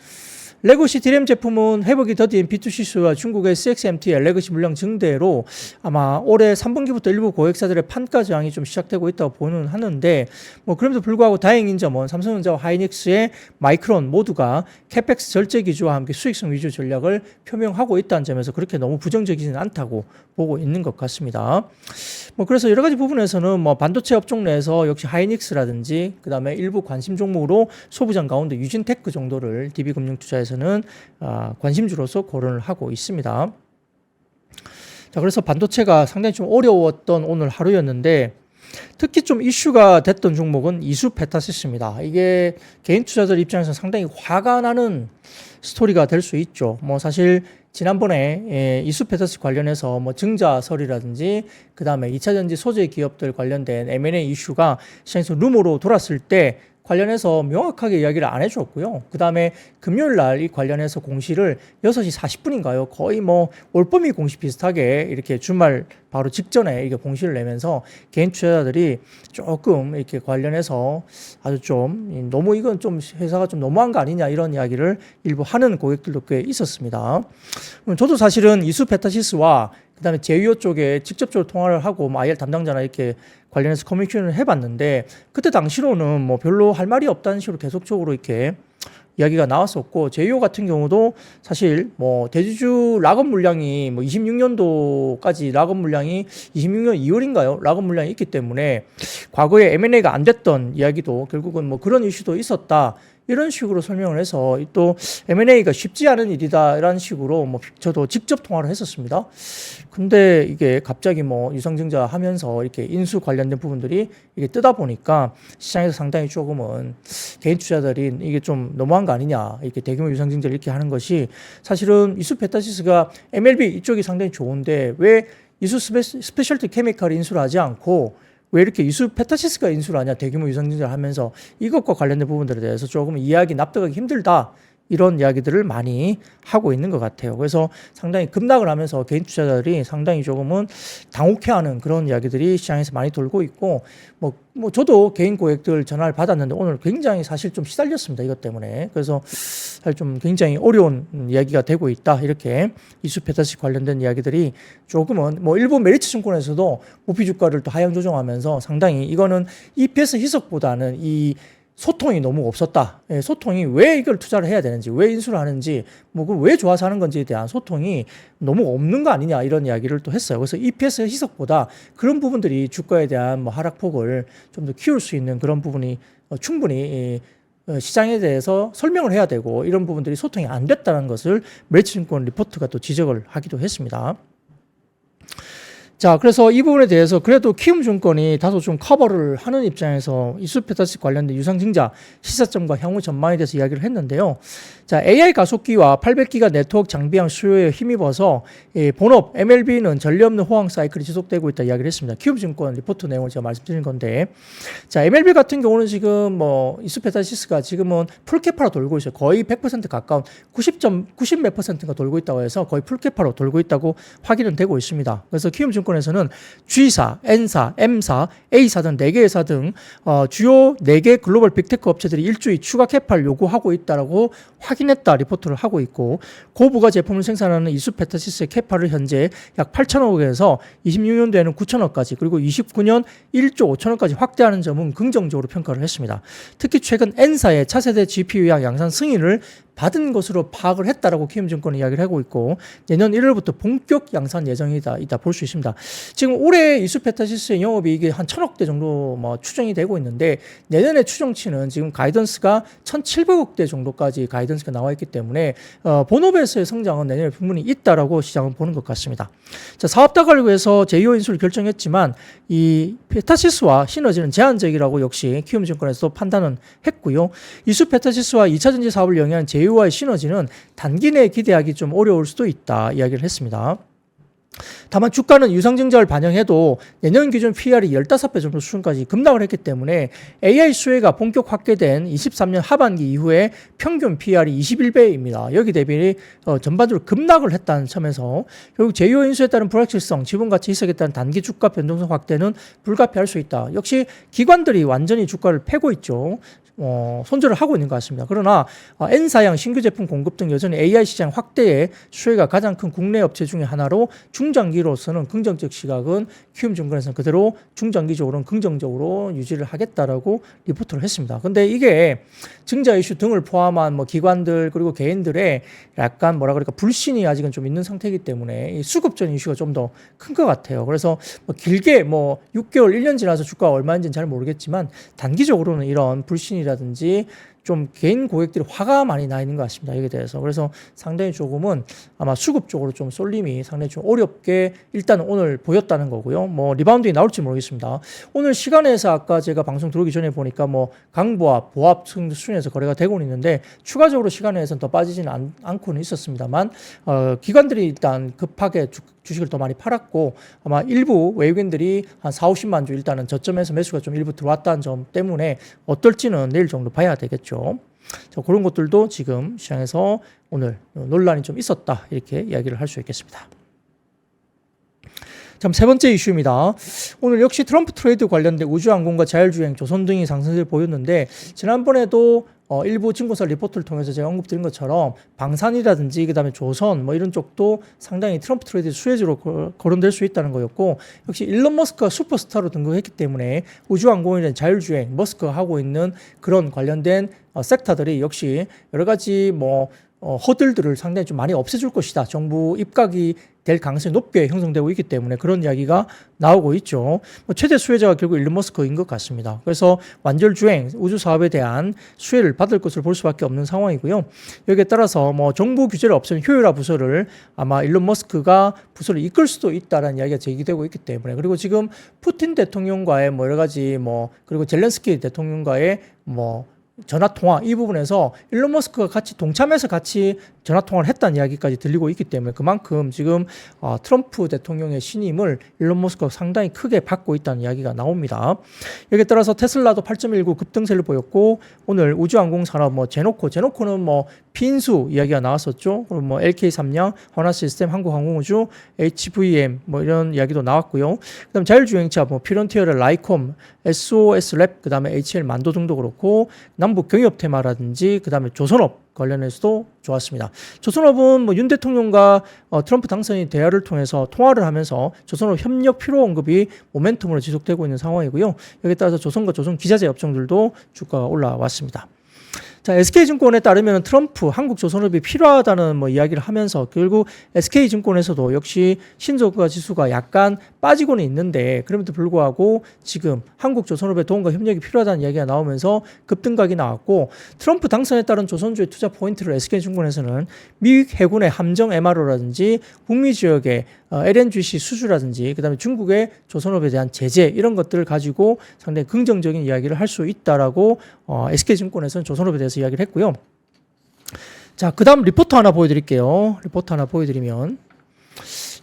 레거시 DRAM 제품은 회복이 더딘 B2C 수요와 중국의 CXMT의 레거시 물량 증대로 아마 올해 3분기부터 일부 고객사들의 판가 저항이 좀 시작되고 있다고 보는 하는데, 그럼에도 불구하고 다행인 점은 삼성전자와 하이닉스의 마이크론 모두가 캐펙스 절제 기조와 함께 수익성 위주 전략을 표명하고 있다는 점에서 그렇게 너무 부정적이지는 않다고 보고 있는 것 같습니다. 그래서 여러 가지 부분에서는 반도체 업종 내에서 역시 하이닉스라든지 그 다음에 일부 관심 종목으로 소부장 가운데 유진테크 정도를 DB금융투자에서는 관심주로서 거론을 하고 있습니다. 자, 그래서 반도체가 상당히 좀 어려웠던 오늘 하루였는데 특히 좀 이슈가 됐던 종목은 이수 페타시스입니다. 이게 개인 투자자 입장에서 상당히 화가 나는 스토리가 될 수 있죠. 사실 지난번에 이수 페타시스 관련해서 증자설이라든지 그 다음에 2차전지 소재 기업들 관련된 M&A 이슈가 시장에서 루머로 돌았을 때 관련해서 명확하게 이야기를 안 해줬고요. 그 다음에 금요일 날 이 관련해서 공시를 6시 40분인가요? 거의 뭐 올범위 공시 비슷하게 이렇게 주말 바로 직전에 이게 공시를 내면서 개인 투자자들이 조금 이렇게 관련해서 아주 좀 너무 이건 좀 회사가 좀 너무한 거 아니냐 이런 이야기를 일부 하는 고객들도 꽤 있었습니다. 저도 사실은 이수 페타시스와 그다음에 제휴 쪽에 직접적으로 통화를 하고 뭐 IR 담당자나 이렇게 관련해서 커뮤니케이션을 해봤는데 그때 당시로는 뭐 별로 할 말이 없다는 식으로 계속적으로 이렇게 이야기가 나왔었고 제이오 같은 경우도 사실 뭐 대주주 락업 물량이 뭐 26년도까지 락업 물량이 26년 2월인가요? 락업 물량이 있기 때문에 과거에 M&A가 안 됐던 이야기도 결국은 뭐 그런 이슈도 있었다. 이런 식으로 설명을 해서 또 M&A가 쉽지 않은 일이다 이런 식으로 뭐 저도 직접 통화를 했었습니다. 근데 이게 갑자기 뭐 유상증자 하면서 이렇게 인수 관련된 부분들이 이게 뜨다 보니까 시장에서 상당히 조금은 개인 투자자들이 이게 좀 너무한 거 아니냐 이렇게 대규모 유상증자를 이렇게 하는 것이 사실은 이수 페타시스가 MLB 이쪽이 상당히 좋은데 왜 이수 스페셜티 케미칼을 인수를 하지 않고 왜 이렇게 이수 페타시스가 인수를 하냐 대규모 유상증자를 하면서 이것과 관련된 부분들에 대해서 조금 이해하기 납득하기 힘들다 이런 이야기들을 많이 하고 있는 것 같아요. 그래서 상당히 급락을 하면서 개인 투자자들이 상당히 조금은 당혹해하는 그런 이야기들이 시장에서 많이 돌고 있고 뭐 저도 개인 고객들 전화를 받았는데 오늘 굉장히 사실 좀 시달렸습니다. 이것 때문에. 그래서 사실 좀 굉장히 어려운 이야기가 되고 있다. 이렇게 이수 페타시 관련된 이야기들이 조금은 뭐 일부 메리츠 증권에서도 모피 주가를 또 하향 조정하면서 상당히 이거는 EPS 희석보다는 이 소통이 너무 없었다. 예, 소통이 왜 이걸 투자를 해야 되는지, 왜 인수를 하는지, 뭐 왜 좋아서 하는 건지에 대한 소통이 너무 없는 거 아니냐 이런 이야기를 또 했어요. 그래서 EPS 희석보다 그런 부분들이 주가에 대한 뭐 하락폭을 좀 더 키울 수 있는 그런 부분이 충분히 시장에 대해서 설명을 해야 되고 이런 부분들이 소통이 안 됐다는 것을 메리츠증권 리포트가 또 지적을 하기도 했습니다. 자, 그래서 이 부분에 대해서 그래도 키움증권이 다소 좀 커버를 하는 입장에서 이수페타시 관련된 유상증자 시사점과 향후 전망에 대해서 이야기를 했는데요. 자, AI 가속기와 800기가 네트워크 장비형 수요에 힘입어서 본업 MLB는 전례 없는 호황 사이클이 지속되고 있다 이야기를 했습니다. 키움증권 리포트 내용을 제가 말씀드린 건데, 자, MLB 같은 경우는 지금 뭐 이수페타시스가 지금은 풀캐파로 돌고 있어요. 거의 100% 가까운 90 몇 %가 돌고 있다고 해서 거의 풀캐파로 돌고 있다고 확인은 되고 있습니다. 그래서 키움증권 에서는 G사, N사, M사, A사 등 4개 회사 등 주요 4개 글로벌 빅테크 업체들이 일주일 추가 캐파를 요구하고 있다라고 확인했다 리포트를 하고 있고 고부가 제품을 생산하는 이수페타시스의 캐파를 현재 약 8천억에서 26년도에는 9천억까지 그리고 29년 1조 5천억까지 확대하는 점은 긍정적으로 평가를 했습니다. 특히 최근 N사의 차세대 GPU양 양산 승인을 받은 것으로 파악을 했다라고 키움증권은 이야기를 하고 있고 내년 1월부터 본격 양산 예정이다 볼 수 있습니다. 지금 올해 이수페타시스의 영업이익이 한 1,000억대 정도 뭐 추정이 되고 있는데 내년의 추정치는 지금 가이던스가 1,700억대 정도까지 가이던스가 나와 있기 때문에 본업에서의 성장은 내년에 충분히 있다라고 시장은 보는 것 같습니다. 자, 사업 다각을 위해서 제이오 인수를 결정했지만 이 페타시스와 시너지는 제한적이라고 역시 키움증권에서 판단은 했고요. 이수페타시스와 2차전지 사업을 영위한 제휴와의 시너지는 단기 내에 기대하기 좀 어려울 수도 있다 이야기를 했습니다. 다만 주가는 유상증자를 반영해도 내년 기준 PR이 15배 정도 수준까지 급락을 했기 때문에 AI 수혜가 본격 확대된 23년 하반기 이후에 평균 PR이 21배입니다. 여기 대비 전반적으로 급락을 했다는 점에서 결국 제휴 인수에 따른 불확실성, 지분가치 희석에 따른 단기 주가 변동성 확대는 불가피할 수 있다. 역시 기관들이 완전히 주가를 패고 있죠. 손절을 하고 있는 것 같습니다. 그러나 N사양 신규 제품 공급 등 여전히 AI 시장 확대의 수혜가 가장 큰 국내 업체 중에 하나로 중장기로서는 긍정적 시각은 키움증권에서는 그대로 중장기적으로는 긍정적으로 유지를 하겠다라고 리포트를 했습니다. 근데 이게 증자 이슈 등을 포함한 뭐 기관들 그리고 개인들의 약간 뭐라 그럴까 불신이 아직은 좀 있는 상태이기 때문에 이 수급전 이슈가 좀 더 큰 것 같아요. 그래서 뭐 길게 뭐 6개월, 1년 지나서 주가가 얼마인지는 잘 모르겠지만 단기적으로는 이런 불신이라든지 좀 개인 고객들이 화가 많이 나 있는 것 같습니다. 여기에 대해서. 그래서 상당히 조금은 아마 수급 쪽으로 좀 쏠림이 상당히 좀 어렵게 일단 오늘 보였다는 거고요. 뭐 리바운딩이 나올지 모르겠습니다. 오늘 시간에서 아까 제가 방송 들어오기 전에 보니까 뭐 강보합, 보합 수준에서 거래가 되고는 있는데 추가적으로 시간에서는 더 빠지지는 않고는 있었습니다만 기관들이 일단 급하게 주식을 더 많이 팔았고 아마 일부 외국인들이 한 4, 50만 주 일단은 저점에서 매수가 좀 일부 들어왔다는 점 때문에 어떨지는 내일 정도 봐야 되겠죠. 자, 그런 것들도 지금 시장에서 오늘 논란이 좀 있었다 이렇게 이야기를 할 수 있겠습니다. 참 세 번째 이슈입니다. 오늘 역시 트럼프 트레이드 관련된 우주항공과 자율주행, 조선 등이 상승세를 보였는데 지난번에도 일부 증권사 리포트를 통해서 제가 언급드린 것처럼 방산이라든지 그다음에 조선 뭐 이런 쪽도 상당히 트럼프 트레이드 수혜주로 거론될 수 있다는 거였고 역시 일론 머스크가 슈퍼스타로 등극했기 때문에 우주항공이나 자율주행, 머스크가 하고 있는 그런 관련된 섹터들이 역시 여러 가지 뭐 허들들을 상당히 좀 많이 없애줄 것이다. 정부 입각이 될 가능성이 높게 형성되고 있기 때문에 그런 이야기가 나오고 있죠. 최대 수혜자가 결국 일론 머스크인 것 같습니다. 그래서 완전 주행 우주 사업에 대한 수혜를 받을 것을 볼 수밖에 없는 상황이고요. 여기에 따라서 뭐 정부 규제를 없애는 효율화 부서를 아마 일론 머스크가 부서를 이끌 수도 있다라는 이야기가 제기되고 있기 때문에 그리고 지금 푸틴 대통령과의 뭐 여러 가지 뭐 그리고 젤렌스키 대통령과의 뭐 전화통화 이 부분에서 일론 머스크가 같이 동참해서 같이 전화통화를 했다는 이야기까지 들리고 있기 때문에 그만큼 지금 트럼프 대통령의 신임을 일론 머스크가 상당히 크게 받고 있다는 이야기가 나옵니다. 여기에 따라서 테슬라도 8.19 급등세를 보였고 오늘 우주항공 산업 뭐 제노코는 뭐 핀수 이야기가 나왔었죠. 그리고 뭐 LK3양, 하나시스템, 한국항공우주, HVM 뭐 이런 이야기도 나왔고요. 그다음 자율주행차 뭐 피런티어를 라이콤, SOS랩 그다음에 HL 만도 등도 그렇고 남북 경협 테마라든지 그다음에 조선업 관련해서도 좋았습니다. 조선업은 뭐 윤 대통령과 트럼프 당선인 대화를 통해서 통화를 하면서 조선업 협력 필요 언급이 모멘텀으로 지속되고 있는 상황이고요. 여기에 따라서 조선과 조선 기자재 업종들도 주가가 올라왔습니다. 자, SK증권에 따르면 트럼프 한국조선업이 필요하다는 뭐 이야기를 하면서 결국 SK증권에서도 역시 신저가 지수가 약간 빠지고는 있는데 그럼에도 불구하고 지금 한국조선업의 도움과 협력이 필요하다는 이야기가 나오면서 급등각이 나왔고 트럼프 당선에 따른 조선주의 투자 포인트를 SK증권에서는 미국 해군의 함정 MRO라든지 북미 지역의 LNGC 수주라든지 그다음에 중국의 조선업에 대한 제재 이런 것들을 가지고 상당히 긍정적인 이야기를 할 수 있다라고 SK증권에서는 조선업에 대해서 이야기를 했고요. 자, 그다음 리포트 하나 보여드릴게요. 리포트 하나 보여드리면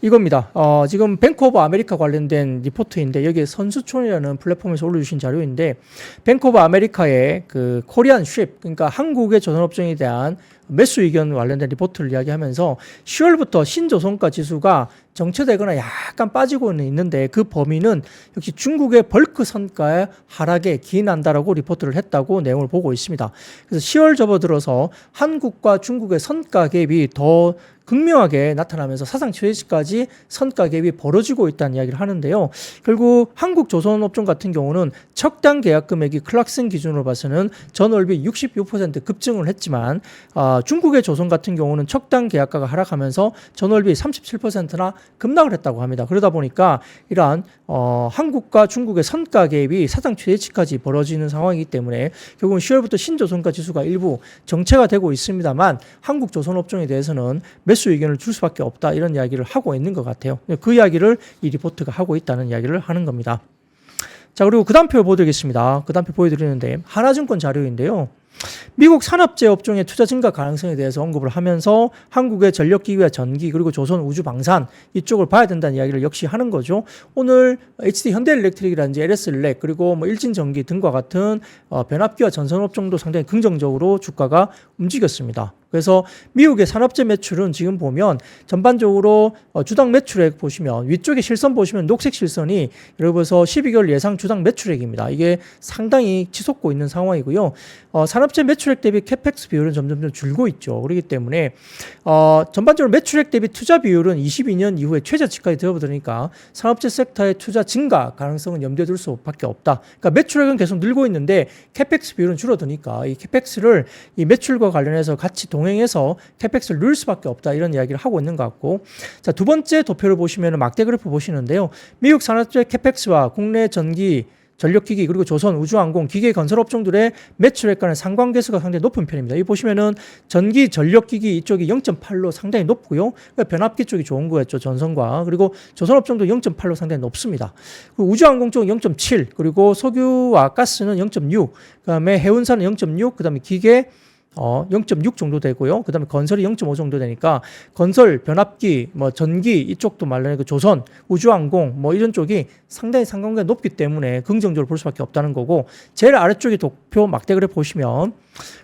이겁니다. 지금 뱅크 오브 아메리카 관련된 리포트인데 여기에 선수촌이라는 플랫폼에서 올려주신 자료인데 뱅크 오브 아메리카의 그 코리안 쉽 그러니까 한국의 조선업종에 대한 매수 의견 관련된 리포트를 이야기하면서 10월부터 신조선가 지수가 정체되거나 약간 빠지고는 있는데 그 범위는 역시 중국의 벌크 선가의 하락에 기인한다라고 리포트를 했다고 내용을 보고 있습니다. 그래서 10월 접어들어서 한국과 중국의 선가 갭이 더 극명하게 나타나면서 사상 최대치까지 선가 갭이 벌어지고 있다는 이야기를 하는데요. 결국 한국 조선업종 같은 경우는 척당 계약 금액이 클락슨 기준으로 봐서는 전월비 66% 급증을 했지만 중국의 조선 같은 경우는 척당 계약가가 하락하면서 전월비 37%나 급락을 했다고 합니다. 그러다 보니까 이러한 한국과 중국의 선가 갭이 사상 최대치까지 벌어지는 상황이기 때문에 결국은 10월부터 신조선가 지수가 일부 정체가 되고 있습니다만 한국 조선업종에 대해서는 매수 의견을 줄 수밖에 없다 이런 이야기를 하고 있는 것 같아요. 그 이야기를 이 리포트가 하고 있다는 이야기를 하는 겁니다. 자, 그리고 그 다음 표 보여드리겠습니다. 그 다음 표 보여드리는데 하나증권 자료인데요. 미국 산업재 업종의 투자 증가 가능성에 대해서 언급을 하면서 한국의 전력기기와 전기 그리고 조선 우주방산 이쪽을 봐야 된다는 이야기를 역시 하는 거죠. 오늘 HD 현대일렉트릭이라든지 LS일렉 그리고 뭐 일진전기 등과 같은 변압기와 전선 업종도 상당히 긍정적으로 주가가 움직였습니다. 그래서 미국의 산업재 매출은 지금 보면 전반적으로 주당 매출액 보시면 위쪽에 실선 보시면 녹색 실선이 여러분서 12개월 예상 주당 매출액입니다. 이게 상당히 치솟고 있는 상황이고요. 산업재 매출액 대비 캐펙스 비율은 점점 줄고 있죠. 그렇기 때문에 전반적으로 매출액 대비 투자 비율은 22년 이후에 최저치까지 되어버리니까 산업재 섹터의 투자 증가 가능성은 염두에 둘 수밖에 없다. 그러니까 매출액은 계속 늘고 있는데 캐펙스 비율은 줄어드니까 이 캐펙스를 이 매출과 관련해서 같이 동행해서 캐펙스를 누릴 수밖에 없다 이런 이야기를 하고 있는 것 같고 자, 두 번째 도표를 보시면 막대 그래프 보시는데요. 미국 산업재 캐펙스와 국내 전기 전력기기 그리고 조선, 우주항공, 기계건설업종들의 매출액과는 상관계수가 상당히 높은 편입니다. 이 보시면은 전기, 전력기기 이쪽이 0.8로 상당히 높고요. 변압기 쪽이 좋은 거였죠. 전선과. 그리고 조선업종도 0.8로 상당히 높습니다. 그리고 우주항공 쪽은 0.7, 그리고 석유와 가스는 0.6, 그다음에 해운사는 0.6, 그다음에 기계 0.6 정도 되고요. 그 다음에 건설이 0.5 정도 되니까 건설, 변압기, 뭐 전기 이쪽도 말로 그 조선, 우주항공 뭐 이런 쪽이 상당히 상관계가 높기 때문에 긍정적으로 볼 수밖에 없다는 거고, 제일 아래쪽에 도표 막대그래 보시면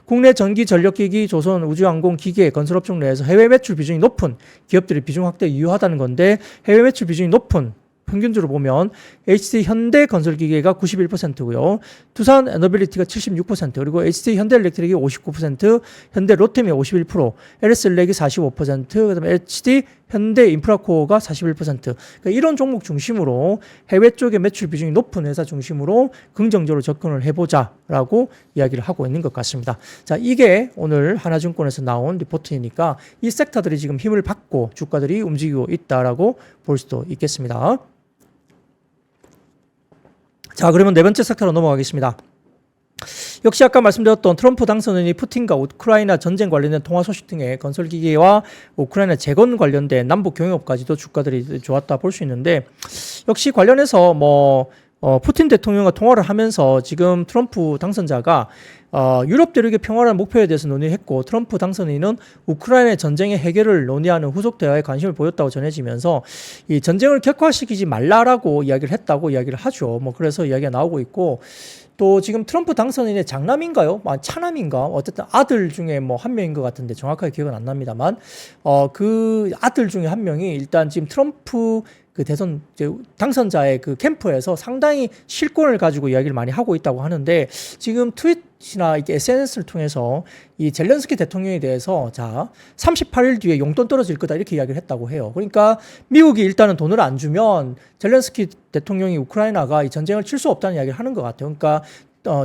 국내 전기, 전력기기, 조선, 우주항공, 기계, 건설업종 내에서 해외 매출 비중이 높은 기업들의 비중 확대에 유효하다는 건데, 해외 매출 비중이 높은 평균적으로 보면 HT 현대건설기계가 91%고요. 두산 에너빌리티가 76%, 그리고 HT 현대엘렉트릭이 59%, 현대 로템이 51%, LS엘렉이 45%, 그다음에 HD 현대인프라코어가 41%. 그러니까 이런 종목 중심으로 해외 쪽의 매출 비중이 높은 회사 중심으로 긍정적으로 접근을 해보자라고 이야기를 하고 있는 것 같습니다. 자, 이게 오늘 하나증권에서 나온 리포트이니까 이 섹터들이 지금 힘을 받고 주가들이 움직이고 있다라고 볼 수도 있겠습니다. 자, 그러면 네 번째 섹터로 넘어가겠습니다. 역시 아까 말씀드렸던 트럼프 당선인이 푸틴과 우크라이나 전쟁 관련된 통화 소식 등의 건설기계와 우크라이나 재건 관련된 남북 경협까지도 주가들이 좋았다 볼 수 있는데, 역시 관련해서 푸틴 대통령과 통화를 하면서 지금 트럼프 당선자가 유럽 대륙의 평화라는 목표에 대해서 논의했고, 트럼프 당선인은 우크라이나 전쟁의 해결을 논의하는 후속 대화에 관심을 보였다고 전해지면서 이 전쟁을 격화시키지 말라라고 이야기를 했다고 이야기를 하죠. 그래서 이야기가 나오고 있고, 또 지금 트럼프 당선인의 장남인가요? 차남인가? 어쨌든 아들 중에 한 명인 것 같은데 정확하게 기억은 안 납니다만, 그 아들 중에 한 명이 일단 지금 트럼프 그 대선 당선자의 그 캠프에서 상당히 실권을 가지고 이야기를 많이 하고 있다고 하는데, 지금 트윗이나 SNS를 통해서 이 젤렌스키 대통령에 대해서 38일 뒤에 용돈 떨어질 거다 이렇게 이야기를 했다고 해요. 그러니까 미국이 일단은 돈을 안 주면 젤렌스키 대통령이 우크라이나가 이 전쟁을 칠 수 없다는 이야기를 하는 것 같아요. 그러니까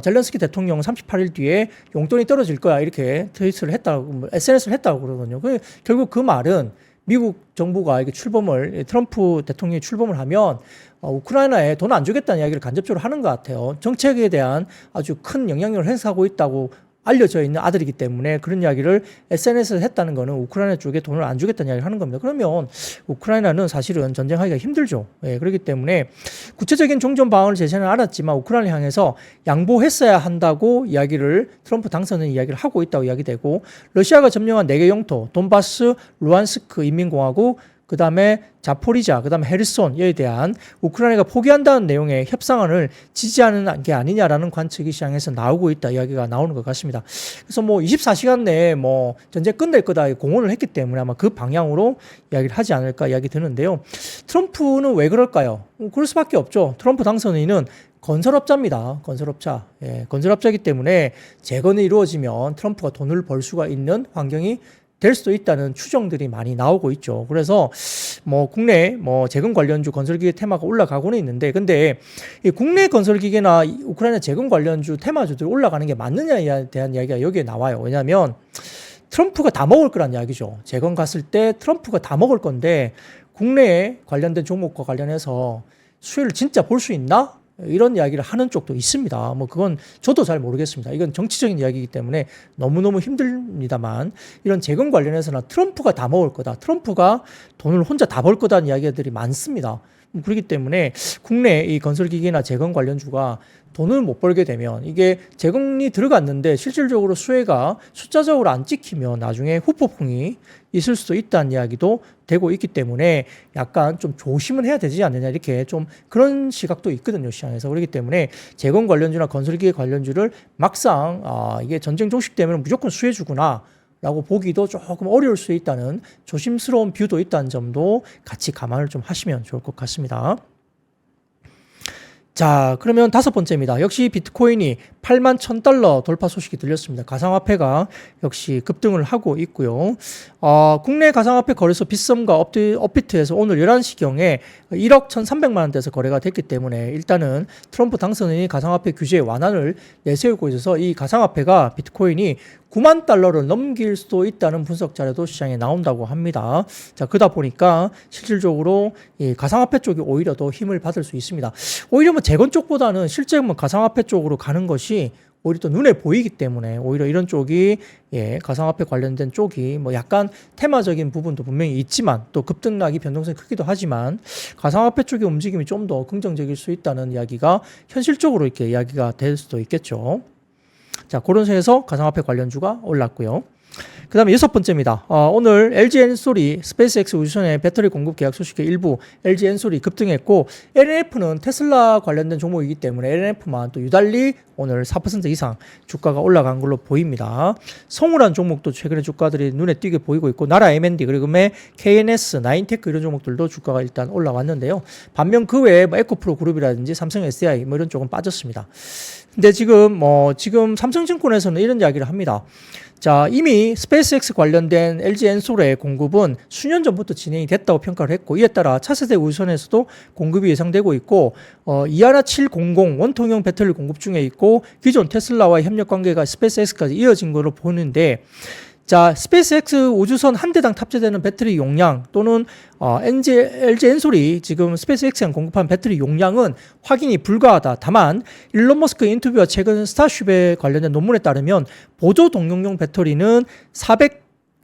젤렌스키 대통령은 38일 뒤에 용돈이 떨어질 거야 이렇게 트윗을 했다고, SNS를 했다고 그러거든요. 결국 그 말은 미국 정부가 이게 트럼프 대통령이 출범을 하면 우크라이나에 돈 안 주겠다는 이야기를 간접적으로 하는 것 같아요. 정책에 대한 아주 큰 영향력을 행사하고 있다고 알려져 있는 아들이기 때문에 그런 이야기를 SNS에서 했다는 거는 우크라이나 쪽에 돈을 안 주겠다는 이야기를 하는 겁니다. 그러면 우크라이나는 사실은 전쟁하기가 힘들죠. 그렇기 때문에 구체적인 종전 방안을 제시하는 않았지만 우크라이나 향해서 양보했어야 한다고 이야기를 트럼프 당선인이 이야기를 하고 있다고 이야기되고, 러시아가 점령한 4개 영토, 돈바스, 루안스크 인민공화국, 그 다음에 자포리자, 그 다음에 헤르손에 대한 우크라이나가 포기한다는 내용의 협상안을 지지하는 게 아니냐라는 관측이 시장에서 나오고 있다 이야기가 나오는 것 같습니다. 그래서 24시간 내에 전쟁 끝낼 거다 공언을 했기 때문에 아마 그 방향으로 이야기를 하지 않을까 이야기 드는데요. 트럼프는 왜 그럴까요? 그럴 수밖에 없죠. 트럼프 당선인은 건설업자입니다. 건설업자. 건설업자이기 때문에 재건이 이루어지면 트럼프가 돈을 벌 수가 있는 환경이 될 수도 있다는 추정들이 많이 나오고 있죠. 그래서 국내 재건 관련주 건설기계 테마가 올라가고는 있는데, 근데 이 국내 건설기계나 우크라이나 재건 관련주 테마주들이 올라가는 게 맞느냐에 대한 이야기가 여기에 나와요. 왜냐하면 트럼프가 다 먹을 거란 이야기죠. 재건 갔을 때 트럼프가 다 먹을 건데 국내에 관련된 종목과 관련해서 수혜를 진짜 볼 수 있나? 이런 이야기를 하는 쪽도 있습니다. 그건 저도 잘 모르겠습니다. 이건 정치적인 이야기이기 때문에 너무너무 힘듭니다만, 이런 재건 관련해서는 트럼프가 다 먹을 거다, 트럼프가 돈을 혼자 다 벌 거다는 이야기들이 많습니다. 그렇기 때문에 국내 이 건설기계나 재건 관련주가 돈을 못 벌게 되면, 이게 재건이 들어갔는데 실질적으로 수혜가 숫자적으로 안 찍히면 나중에 후폭풍이 있을 수도 있다는 이야기도 되고 있기 때문에 약간 좀 조심은 해야 되지 않느냐, 이렇게 좀 그런 시각도 있거든요, 시장에서. 그렇기 때문에 재건 관련주나 건설기계 관련주를 막상 이게 전쟁 종식되면 무조건 수혜주구나 라고 보기도 조금 어려울 수 있다는 조심스러운 뷰도 있다는 점도 같이 감안을 좀 하시면 좋을 것 같습니다. 자, 그러면 다섯 번째입니다. 역시 비트코인이 8만 $1,000 돌파 소식이 들렸습니다. 가상화폐가 역시 급등을 하고 있고요. 국내 가상화폐 거래소 빗썸과 업비트에서 오늘 11시경에 1억 1,300만 원대에서 거래가 됐기 때문에 일단은 트럼프 당선인이 가상화폐 규제 완화를 내세우고 있어서 이 가상화폐가 비트코인이 9만 달러를 넘길 수도 있다는 분석 자료도 시장에 나온다고 합니다. 자, 그러다 보니까 실질적으로 이 가상화폐 쪽이 오히려 더 힘을 받을 수 있습니다. 오히려 뭐 재건 쪽보다는 실제 뭐 가상화폐 쪽으로 가는 것이 오히려 또 눈에 보이기 때문에 오히려 이런 쪽이 가상화폐 관련된 쪽이 뭐 약간 테마적인 부분도 분명히 있지만 또 급등락이 변동성이 크기도 하지만 가상화폐 쪽의 움직임이 좀 더 긍정적일 수 있다는 이야기가 현실적으로 이렇게 이야기가 될 수도 있겠죠. 자, 그런 선에서 가상화폐 관련주가 올랐고요. 그 다음에 6번째입니다. 오늘 LG 엔솔이 스페이스X 우주선의 배터리 공급 계약 소식의 일부 LG 엔솔이 급등했고 LNF는 테슬라 관련된 종목이기 때문에 LNF만 또 유달리 오늘 4% 이상 주가가 올라간 걸로 보입니다. 성우란 종목도 최근에 주가들이 눈에 띄게 보이고 있고 나라 M&D 그리고 KNS, 나인테크 이런 종목들도 주가가 일단 올라왔는데요. 반면 그 외에 뭐 에코프로 그룹이라든지 삼성 SDI 뭐 이런 쪽은 빠졌습니다. 근데 지금 삼성증권에서는 이런 이야기를 합니다. 자, 이미 스페이스X 관련된 LG 엔솔의 공급은 수년 전부터 진행이 됐다고 평가를 했고 이에 따라 차세대 우주선에서도 공급이 예상되고 있고 이하나 700 원통형 배터리 공급 중에 있고 기존 테슬라와의 협력 관계가 스페이스X까지 이어진 것으로 보는데 자, 스페이스X 우주선 한 대당 탑재되는 배터리 용량 또는 LG 엔솔이 지금 스페이스X에 공급한 배터리 용량은 확인이 불가하다. 다만 일론 머스크 인터뷰와 최근 스타쉽에 관련된 논문에 따르면 보조 동력용 배터리는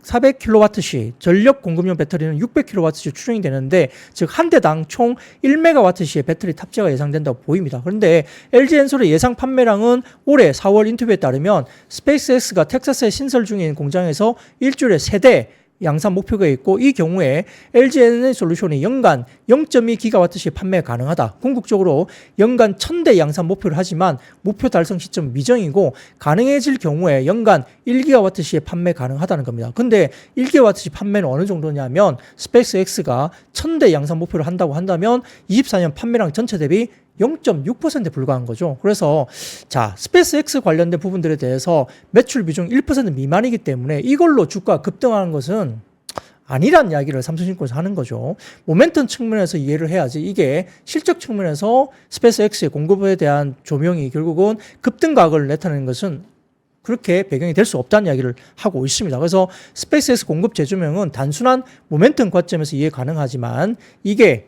400kWh, 전력 공급용 배터리는 600kWh 추정이 되는데 즉 한 대당 총 1MWh의 배터리 탑재가 예상된다고 보입니다. 그런데 LG 엔솔의 예상 판매량은 올해 4월 인터뷰에 따르면 스페이스X가 텍사스에 신설 중인 공장에서 일주일에 3대 양산 목표가 있고 이 경우에 LG 에너지 솔루션이 연간 0.2GWh의 판매 가능하다. 궁극적으로 연간 1000대 양산 목표를 하지만 목표 달성 시점 미정이고 가능해질 경우에 연간 1GWh의 판매 가능하다는 겁니다. 근데 1GWh 판매는 어느 정도냐면 스페이스X가 1000대 양산 목표를 한다고 한다면 24년 판매량 전체 대비 0.6%에 불과한 거죠. 그래서 자, 스페이스X 관련된 부분들에 대해서 매출 비중 1% 미만이기 때문에 이걸로 주가 급등하는 것은 아니란 이야기를 삼성증권에서 하는 거죠. 모멘텀 측면에서 이해를 해야지 이게 실적 측면에서 스페이스X의 공급에 대한 조명이 결국은 급등각을 나타내는 것은 그렇게 배경이 될 수 없다는 이야기를 하고 있습니다. 그래서 스페이스X 공급 재조명은 단순한 모멘텀 관점에서 이해 가능하지만 이게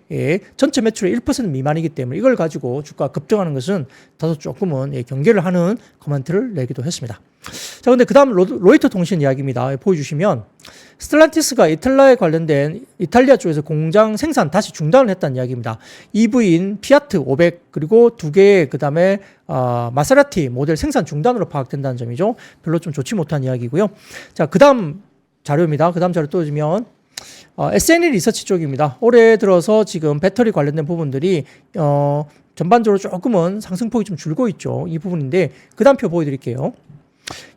전체 매출의 1% 미만이기 때문에 이걸 가지고 주가가 급등하는 것은 다소 조금은 경계를 하는 코멘트를 내기도 했습니다. 자, 근데 그 다음 로이터 통신 이야기입니다. 보여주시면 스텔란티스가 이탈리아에 관련된 이탈리아 쪽에서 공장 생산 다시 중단을 했다는 이야기입니다. EV인 피아트 500 그리고 2개의 그 다음에 마세라티 모델 생산 중단으로 파악된다는 점이죠. 별로 좀 좋지 못한 이야기고요. 자, 그 다음 자료입니다. 그 다음 자료 또 보시면 SNE 리서치 쪽입니다. 올해 들어서 지금 배터리 관련된 부분들이 전반적으로 조금은 상승폭이 좀 줄고 있죠. 이 부분인데 그 다음 표 보여드릴게요.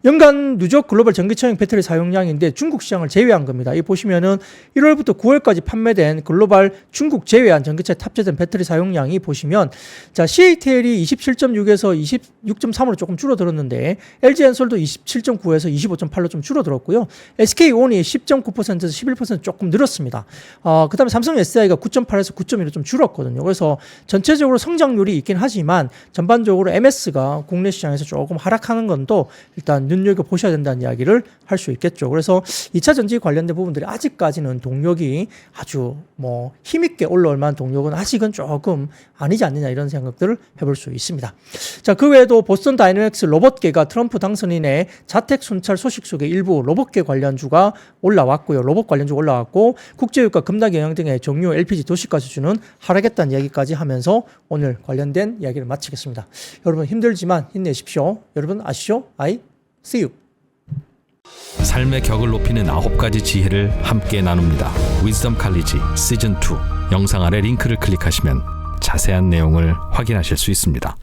연간 누적 글로벌 전기차용 배터리 사용량인데 중국 시장을 제외한 겁니다. 이 보시면은 1월부터 9월까지 판매된 글로벌 중국 제외한 전기차에 탑재된 배터리 사용량이 보시면 자, CATL이 27.6에서 26.3으로 조금 줄어들었는데 LG 엔솔도 27.9에서 25.8로 좀 줄어들었고요. SK온이 10.9%에서 11% 조금 늘었습니다. 그다음에 삼성 SDI가 9.8에서 9.1로 좀 줄었거든요. 그래서 전체적으로 성장률이 있긴 하지만 전반적으로 MS가 국내 시장에서 조금 하락하는 건도 일단 눈여겨보셔야 된다는 이야기를 할 수 있겠죠. 그래서 2차 전지 관련된 부분들이 아직까지는 동력이 아주 힘있게 올라올 만한 동력은 아직은 조금 아니지 않느냐 이런 생각들을 해볼 수 있습니다. 자, 그 외에도 보스턴 다이내믹스 로봇계가 트럼프 당선인의 자택 순찰 소식 속에 일부 로봇계 관련주가 올라왔고요. 로봇 관련주가 올라왔고 국제유가 급락 영향 등의 정유 LPG 도시가 수준은 하락했다는 이야기까지 하면서 오늘 관련된 이야기를 마치겠습니다. 여러분 힘들지만 힘내십시오. 여러분 아시죠? I see you. 삶의 격을 높이는 9가지 지혜를 함께 나눕니다. 위즈덤 칼리지 시즌 2 영상 아래 링크를 클릭하시면 자세한 내용을 확인하실 수 있습니다.